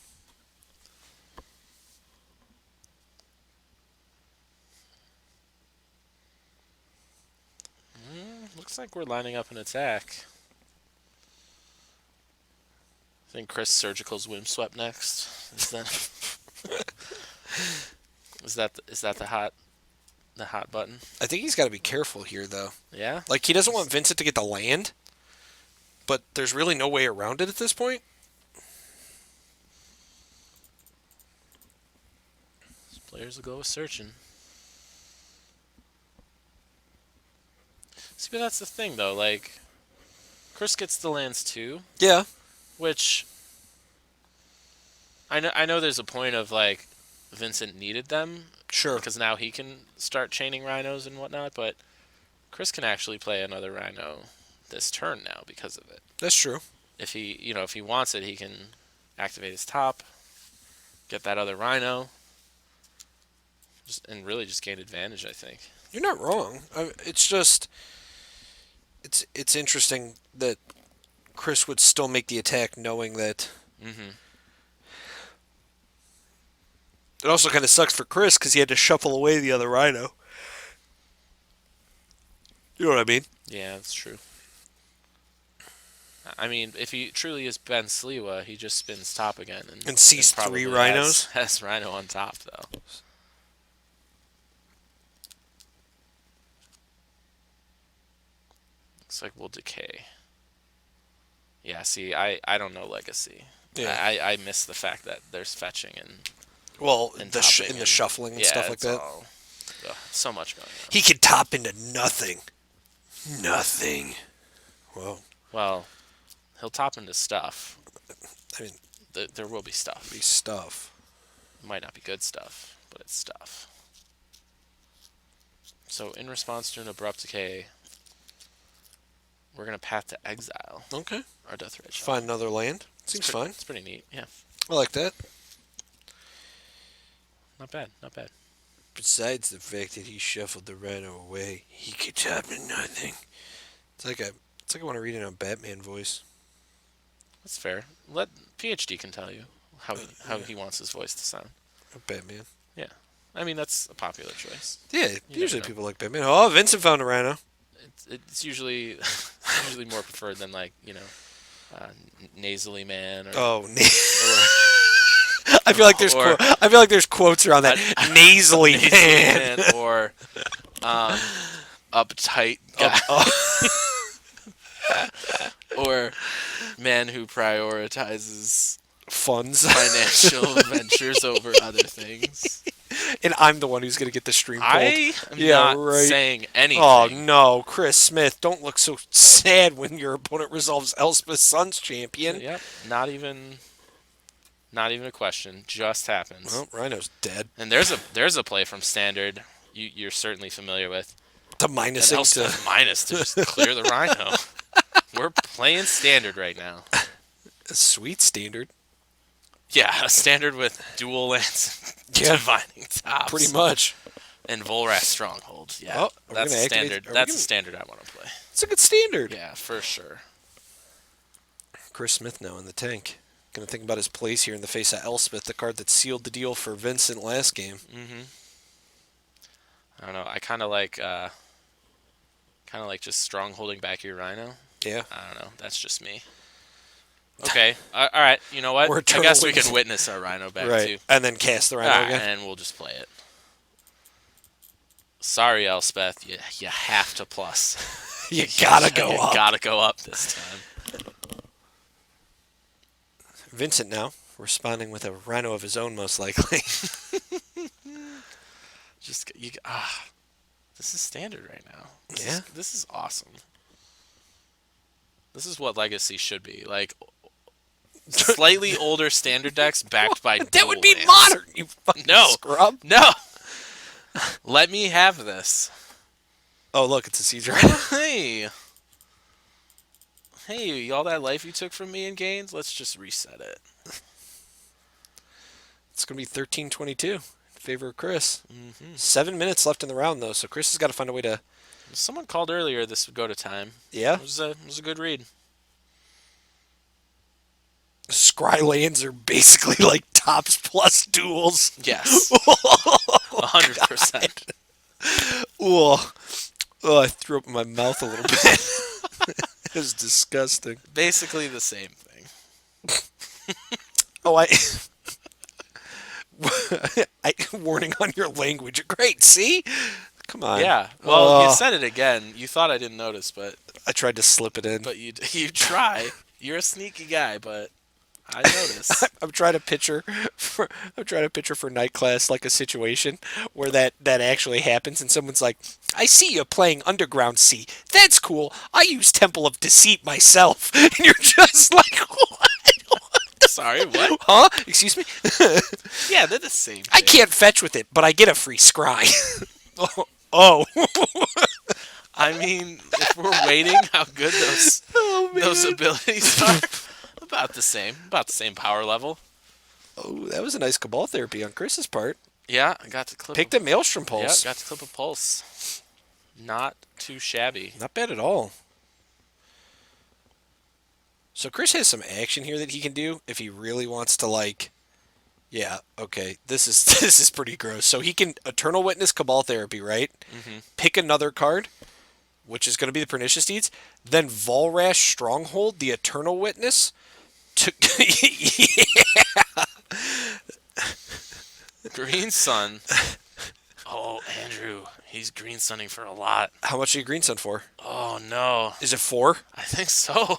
Looks like we're lining up an attack. I think Chris Surgical's Windswept next. Is that the hot button? I think he's got to be careful here, though. Yeah. Like, he doesn't want Vincent to get the land, but there's really no way around it at this point. Players will go with searching. See, but that's the thing, though. Like, Chris gets the lands too, Yeah. which I know there's a point of like Vincent needed them Sure. because now he can start chaining rhinos and whatnot, but Chris can actually play another rhino this turn now because of it. That's true. If he wants it, he can activate his top, get that other rhino, and really just gain advantage, I think. You're not wrong. It's just it's interesting that Chris would still make the attack knowing that. Mm-hmm. It also kind of sucks for Chris because he had to shuffle away the other rhino. You know what I mean? Yeah, that's true. I mean, if he truly is Ben Sliwa, he just spins top again And sees probably three rhinos? Has rhino on top, though. Looks like we'll decay. Yeah, see, I don't know Legacy. Yeah. I miss the fact that there's fetching and Well, and the topping in the and- shuffling and yeah, stuff like it's that. so much going on. He could top into nothing. Nothing. Well, Well, he'll top into stuff. I mean, There will be stuff. be stuff. It might not be good stuff, but it's stuff. So in response to an abrupt decay, we're gonna path to exile Okay. our Death Ray Shell. Find another land. Seems fine. It's pretty neat. Yeah, I like that. not bad. Not bad. Besides the fact that he shuffled the rhino away, he could top to nothing. It's like I want to read it on Batman voice. That's fair. Let PhD can tell you how he wants his voice to sound. Batman. Yeah, I mean that's a popular choice. Yeah, You usually never know. people like Batman. Oh, Vincent found a rhino. It's usually more preferred than like nasally man or. Oh, or I feel like there's Or- I feel like there's quotes around that nasally nasally man. man or uptight guy. Or man who prioritizes Funds. financial ventures over other things. And I'm the one who's gonna get the stream pulled. I am Yeah, not right. saying anything. Oh no, Chris Smith! Don't look so sad when your opponent resolves Elspeth Sun's champion. Yep, not even a question. Just happens. Well, Rhino's dead. And there's a play from Standard you're certainly familiar with. To And minusing to Elspeth minus to just clear the Rhino. We're playing Standard right now. a sweet standard. Yeah, a Standard with dual lands, Yeah. divining tops, Pretty much. and Volrath Stronghold. Yeah, Oh, are we that's a gonna activate- standard. are we That's a gonna- standard I want to play. It's a good standard. Yeah, for sure. Chris Smith now in the tank. Gonna think about his place here in the face of Elspeth, the card that sealed the deal for Vincent last game. I don't know. I kind of like just strong holding back your Rhino. Yeah. I don't know. That's just me. Okay. All right. You know what? Or I guess we Eternal can witness our Rhino back Right. too. And then cast the Rhino again. And we'll just play it. Sorry, Elspeth. You have to plus. You gotta go You up. gotta go up this time. Vincent now responding with a Rhino of his own, most likely. Just this is standard right now. Yeah. This is awesome. This is what Legacy should be. Like slightly older standard decks backed by That would dual be lands. modern, you fucking No. scrub. No. Let me have this. Oh, look, it's a siege Rhino. Hey. Hey, all that life you took from me in gains, let's just reset it. It's going to be 13-22 in favor of Chris. 7 minutes left in the round, though, so Chris has got to find a way to... Someone called earlier this would go to time. Yeah? It was a good read. Scry lands are basically like tops plus duels. Yes. 100%. Oh, I threw up in my mouth a little bit. It was disgusting. Basically the same thing. Oh, warning on your language. Great, see? Come on. Yeah. Well, you Oh, said it again. You thought I didn't notice, but I tried to slip it in. you try. You're a sneaky guy, but I notice. I'm trying to picture for night class like a situation where that actually happens and someone's like, I see you playing Underground Sea. That's cool. I use Temple of Deceit myself. And you're just like, what? Sorry, what? Huh? Excuse me? Yeah, they're the same I thing. can't fetch with it, but I get a free scry. Oh. I mean, if we're waiting, how good Oh, those man. abilities are, about the same. About the same power level. Oh, that was a nice cabal therapy on Chris's part. Yeah, I got to clip. Picked a Maelstrom Yeah, Pulse. got to clip a pulse. Not too shabby. Not bad at all. So Chris has some action here that he can do if he really wants to, like... Yeah, okay. This is this is pretty gross. So he can Eternal Witness Cabal Therapy, right? Mm-hmm. Pick another card, which is going to be the Pernicious Deeds. Then Volrash Stronghold, the Eternal Witness. To... Green Sun. Oh, Andrew, he's green sunning for a lot. How much are you Green Sun for? Oh no, Is it 4? I think so.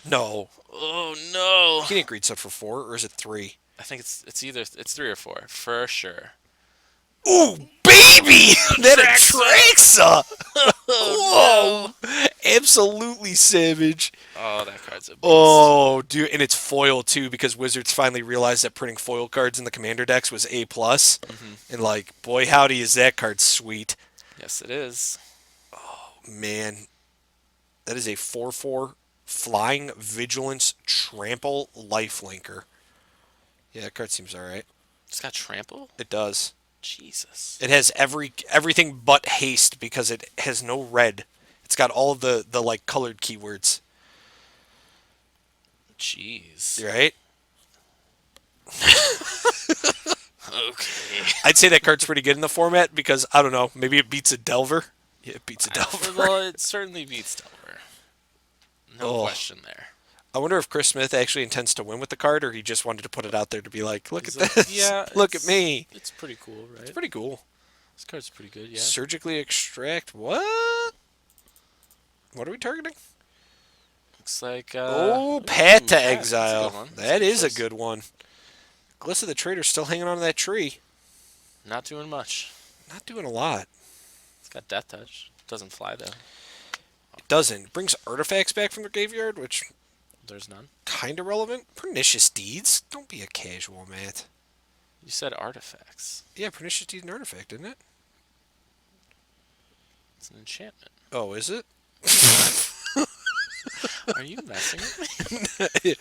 No. Oh no. He didn't Green Sun for 4, or is it 3? I think it's either 3 or 4 for sure. Ooh, baby! That Traxa! Atraxa! Whoa! Absolutely savage. Oh, that card's a beast. Oh, dude, and it's foil too because Wizards finally realized that printing foil cards in the Commander decks was A+. And like, boy howdy is that card sweet. Yes, it is. Man, that is a 4/4 Flying Vigilance Trample Lifelinker. Yeah, that card seems alright. It's got trample? It does. Jesus. It has everything but haste because it has no red. It's got all the like colored keywords. Jeez. Right? Okay. I'd say that card's pretty good in the format because, I don't know, maybe it beats a Delver. Yeah, it beats a Delver. Well, it certainly beats Delver. No Oh. question there. I wonder if Chris Smith actually intends to win with the card or he just wanted to put it out there to be like, look He's at like, this. yeah, Look at me. It's pretty cool, right? It's pretty cool. This card's pretty good, yeah. Surgically extract. What? What are we targeting? Looks like. Oh, Pat to Pat, Exile. that's a good one. That is a choice. good one. Glissa the Trader's still hanging on to that tree. Not doing much. Not doing a lot. It's got Death Touch. Doesn't fly though. It doesn't. It brings artifacts back from the graveyard, which There's none. kind of relevant. Pernicious Deeds. Don't be a casual, Matt. You said artifacts. Yeah, Pernicious Deeds is an artifact, isn't it? It's an enchantment. Oh, is it? Are you messing with me?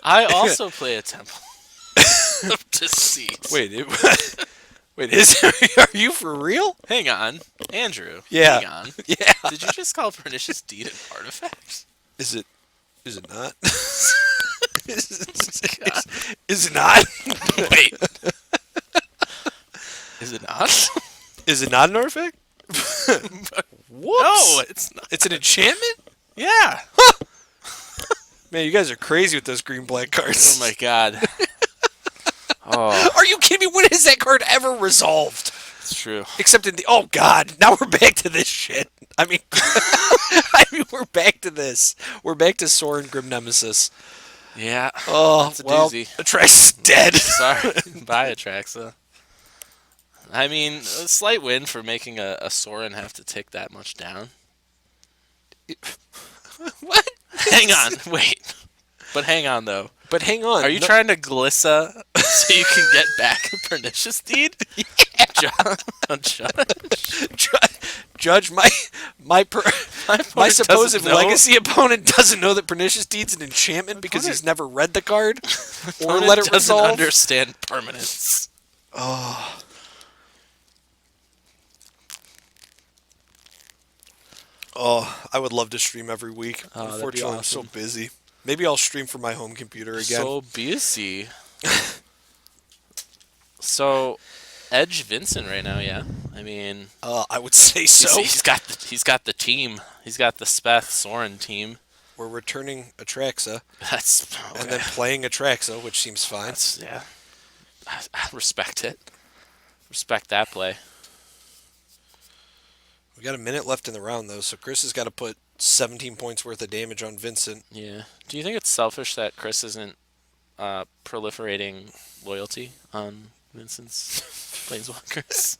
I also play a Temple of Deceit. Wait, wait, are you for real? Hang on, Andrew. Yeah. Hang on. Yeah. Did you just call Pernicious Deed an artifact? Is it not? Is it not? Wait. Is it not? Is it not an artifact? Whoops. No, it's not. It's an enchantment? Yeah. Man, you guys are crazy with those green-black cards. Oh my god. Oh, Are you kidding me? When has that card ever resolved? it's true. Except in the... Oh, God. Now we're back to this shit. I mean... we're back to this. We're back to Sorin Grim Nemesis. Yeah. Oh, That's a well, doozy. Atrax is dead. Sorry. Bye, Atraxa. I mean, a slight win for making a Sorin have to tick that much down. What? Hang on. Wait. But hang on, though. But hang on. Are you trying to Glissa so you can get back a Pernicious Deed? Judge, my opponent supposed doesn't know. legacy opponent doesn't know that Pernicious Deed's an enchantment because he's never read the card or Opponent let it doesn't resolve. understand permanence. Oh, I would love to stream every week. Oh, that'd be Unfortunately, I'm so awesome. busy. Maybe I'll stream from my home computer again. So busy. So, Edge Vincent right now, yeah. I mean, I would say so. he's got the team. He's got the Speth Soren team. We're returning Atraxa That's okay. and then playing Atraxa, which seems fine. That's, yeah. I respect it. Respect that play. We got a minute left in the round, though, so Chris has got to put 17 points worth of damage on Vincent. Yeah. Do you think it's selfish that Chris isn't proliferating loyalty on Vincent's Planeswalkers?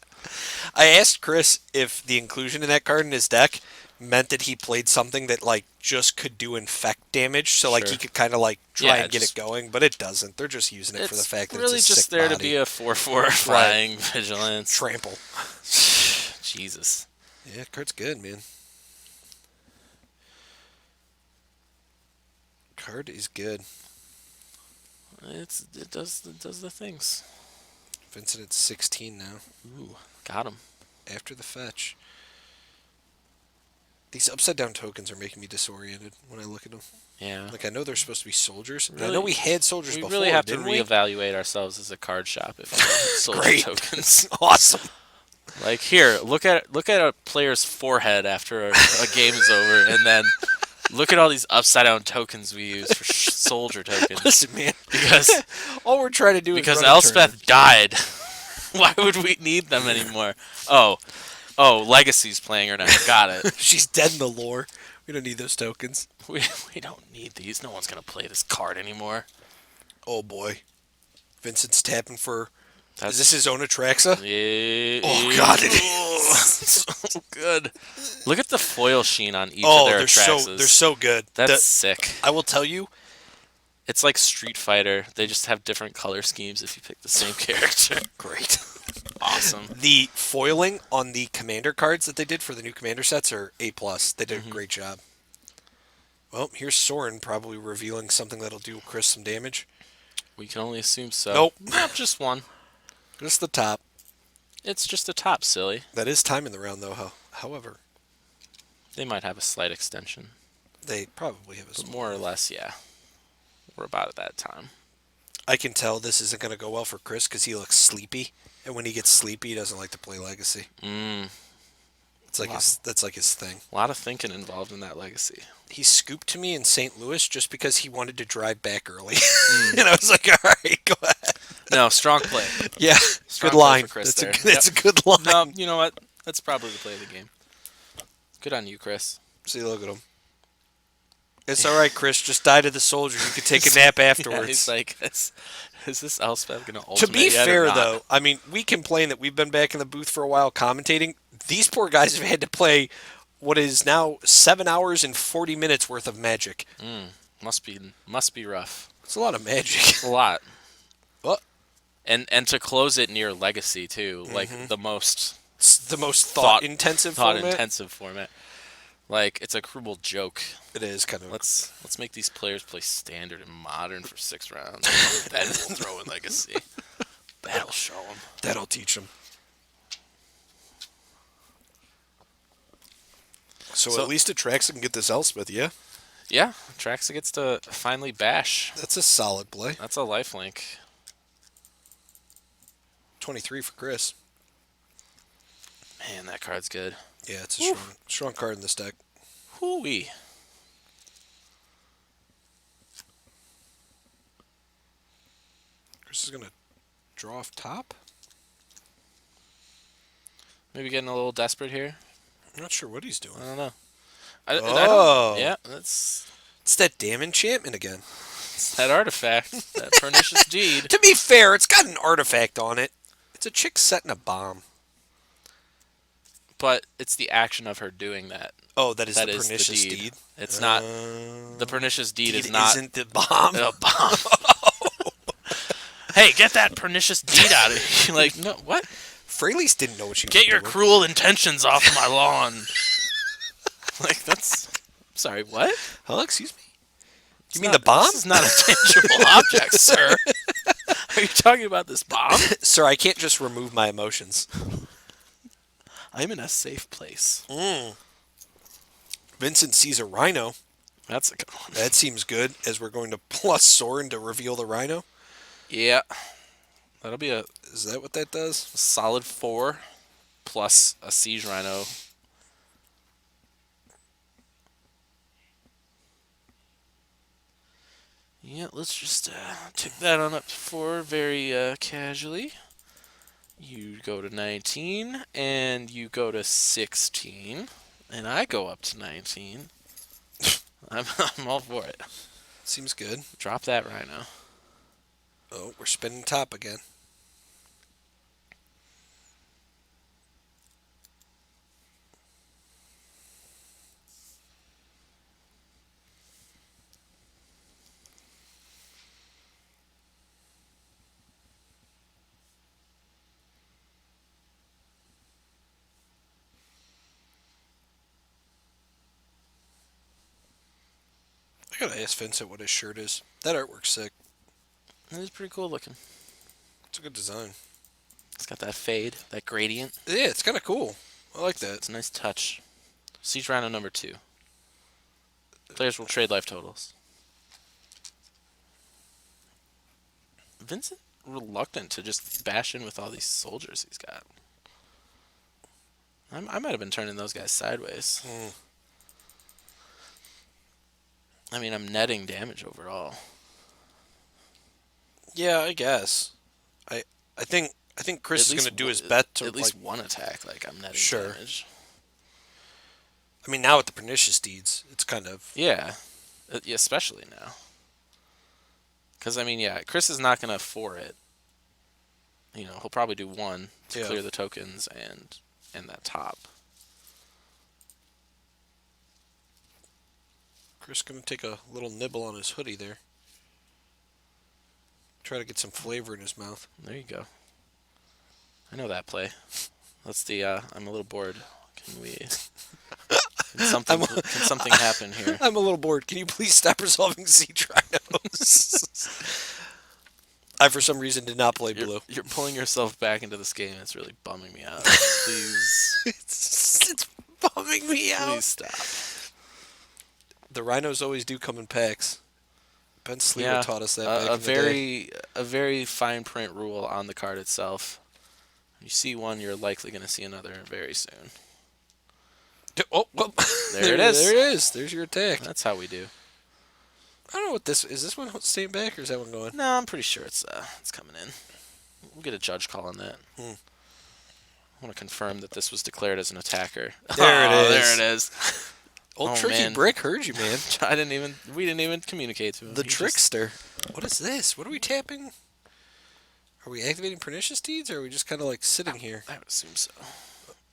I asked Chris if the inclusion in that card in his deck meant that he played something that like just could do infect damage, so like Sure. he could kind of like try Yeah, and get it just going, but it doesn't. They're just using it for the it's fact that it's a really sick just there to body. be a 4/4 flying vigilance. Trample. Jesus. Yeah, card's good, man. Card is good. It does the things. Vincent at 16 now. Ooh, got him. After the fetch. These upside down tokens are making me disoriented when I look at them. Yeah. Like I know they're supposed to be soldiers. And I Really- know we had soldiers We before. really have to didn't we? reevaluate ourselves as a card shop if we want soldier Great. tokens. Awesome. Like here, look at a player's forehead after a game is over, and then look at all these upside down tokens we use for soldier tokens. Listen, man. Because All we're trying to do is because run a Elspeth died. Why would we need them anymore? Oh, Legacy's playing her now. Got it. tournament. She's dead in the lore. We don't need those tokens. We don't need these. No one's gonna play this card anymore. Oh boy. Vincent's tapping for. That's Is this his own Atraxa? Oh God, it is. so good. Look at the foil sheen on each Oh, of their they're Atraxas. so good. That's sick. I will tell you. It's like Street Fighter. They just have different color schemes if you pick the same character. Great. Awesome. The foiling on the commander cards that they did for the new commander sets are A+. They did a great job. Well, here's Soren probably revealing something that'll do Chris some damage. We can only assume so. Nope. Nope, just one. Just the top. It's just a top, silly. That is time in the round, though. However, They might have a slight extension. they probably have a But small. more or less, yeah. We're about at that time. I can tell this isn't going to go well for Chris because he looks sleepy. And when he gets sleepy, he doesn't like to play Legacy. It's like Wow. that's like his thing. A lot of thinking involved in that Legacy. He scooped to me in St. Louis just because he wanted to drive back early. And I was like, all right, go ahead. No, strong play. Yeah, Strong good play line. for Chris That's there. that's a good line. No, you know what? That's probably the play of the game. Good on you, Chris. See, look at him. It's all right, Chris. Just die to the soldier. You can take a nap afterwards. Yeah, he's like, is this Elspeth going to To ultimate be yet or fair, not? though, I mean, we complain that we've been back in the booth for a while commentating. These poor guys have had to play what is now 7 hours and 40 minutes worth of Magic. Must be rough. It's a lot of Magic. A lot. What? And to close it near Legacy too, like the most It's the most thought-intensive format. thought-intensive format. Like it's a cruel joke. It is kind of. Let's make these players play standard and modern for 6 rounds. Then we'll throw in Legacy. That'll show them. That'll teach them. So at least Atraxa can get this Elspeth, yeah? Yeah, Traxa gets to finally bash. That's a solid play. That's a lifelink. 23 for Chris. Man, that card's good. Yeah, it's a strong card in this deck. Hooey. Chris is going to draw off top? Maybe getting a little desperate here. I'm not sure what he's doing. I don't know. Oh. I don't, yeah, that's It's that damn enchantment again. that artifact, that pernicious deed. To be fair, it's got an artifact on it. It's a chick setting a bomb. But it's the action of her doing that. Oh, that is That the is the pernicious deed. deed. It's not the pernicious deed is Deed not isn't the bomb. a bomb. Hey, get that pernicious deed out of here! Like, no, what? Fraley's didn't know what she was Get your doing. cruel intentions off of my lawn. Like that's. Sorry, what? Huh? Excuse me? It's You mean not- the bomb? This is not a tangible object, sir. Are you talking about this bomb? Sir, I can't just remove my emotions. I'm in a safe place. Vincent sees a rhino. That's a good one. That seems good, as we're going to plus Soren to reveal the rhino. Yeah. That'll be a Is that what that does? solid 4 plus a siege rhino. Yeah, let's just tick that on up to 4 very casually. You go to 19, and you go to 16, and I go up to 19. I'm all for it. Seems good. Drop that rhino. Oh, we're spinning top again. gotta ask Vincent what his shirt is. That artwork's sick. It is pretty cool looking. It's a good design. It's got that fade, that gradient. Yeah, it's kind of cool. I like that. It's a nice touch. Siege Rhino number 2. Players will trade life totals. Vincent reluctant to just bash in with all these soldiers he's got. I might have been turning those guys sideways. I mean, I'm netting damage overall. Yeah, I guess. I think Chris is going to do his bet to at least one attack. Like I'm netting Sure. damage. I mean, now with the pernicious deeds, it's kind of Yeah, especially now. Because I mean, yeah, Chris is not gonna 4 it. You know, he'll probably do 1 to clear the tokens and that top. Chris going to take a little nibble on his hoodie there. Try to get some flavor in his mouth. There you go. I know that play. That's the. I'm a little bored. Can we? Can something happen here? I'm a little bored. Can you please stop resolving siege rhinos? I, for some reason, did not play blue. You're pulling yourself back into this game. It's really bumming me out. Please. It's bumming me out. Please stop. The rhinos always do come in packs. Ben Sleever taught us that back in the day. A very fine print rule on the card itself. You see one, you're likely going to see another very soon. Oh, well, there it is. There it is. There's your attack. That's how we do. I don't know what this is. This one staying back or is that one going? No, I'm pretty sure it's coming in. We'll get a judge call on that. I want to confirm that this was declared as an attacker. There it is. There it is. Old Tricky Brick heard you, man. We didn't even communicate to him. The trickster. What is this? What are we tapping? Are we activating pernicious deeds, or are we just kind of like sitting here? I would assume so.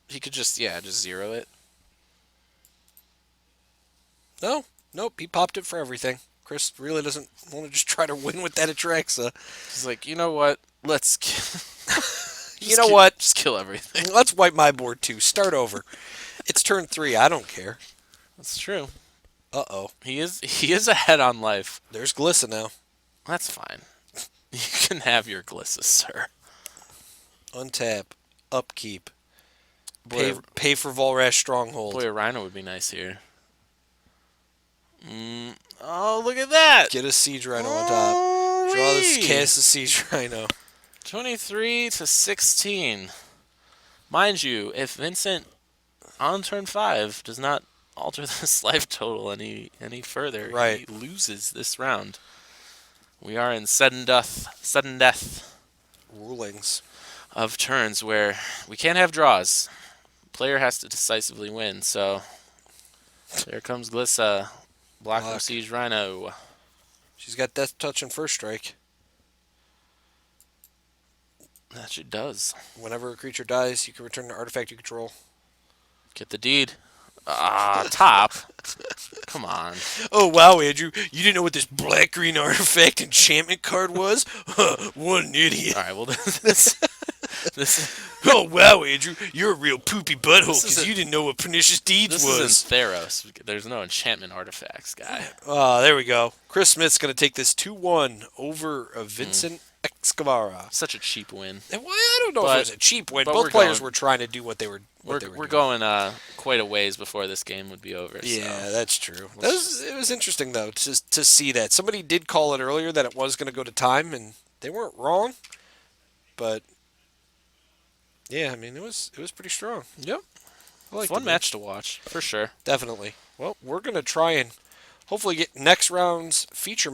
He could just zero it. No, nope. He popped it for everything. Chris really doesn't want to just try to win with that Atraxa. He's like, you know what? Let's. What? Just kill everything. Let's wipe my board too. Start over. It's turn 3. I don't care. That's true. Uh-oh. He is ahead on life. There's Glissa now. That's fine. You can have your Glissa, sir. Untap. Upkeep. Pay for Volrash Stronghold. Boy, a Rhino would be nice here. Oh, look at that! Get a Siege Rhino on top. Draw this, cast a Siege Rhino. 23 to 16. Mind you, if Vincent on turn 5 does not alter this life total any further, right, he loses this round. We are in sudden death rulings of turns where we can't have draws. Player has to decisively win. So there comes Glissa. Block from Siege Rhino. She's got Death Touch and First Strike. That she does. Whenever a creature dies, you can return an artifact you control. Get the deed. Top. Come on. Oh, wow, Andrew. You didn't know what this black-green artifact enchantment card was? What an idiot. All right, well, this Oh, wow, Andrew. You're a real poopy butthole because you didn't know what Pernicious Deeds was. This is in Theros. There's no enchantment artifacts, guy. There we go. Chris Smith's going to take this 2-1 over Vincent Excavara. Such a cheap win. Well, I don't know if it was a cheap win. Both players were trying to do what they were doing. We're going quite a ways before this game would be over. Yeah, so. that's true. It was interesting, though, to see that. Somebody did call it earlier that it was going to go to time, and they weren't wrong. But, yeah, I mean, it was pretty strong. Yep. Fun match to watch, for sure. Definitely. Well, we're going to try and hopefully get next round's feature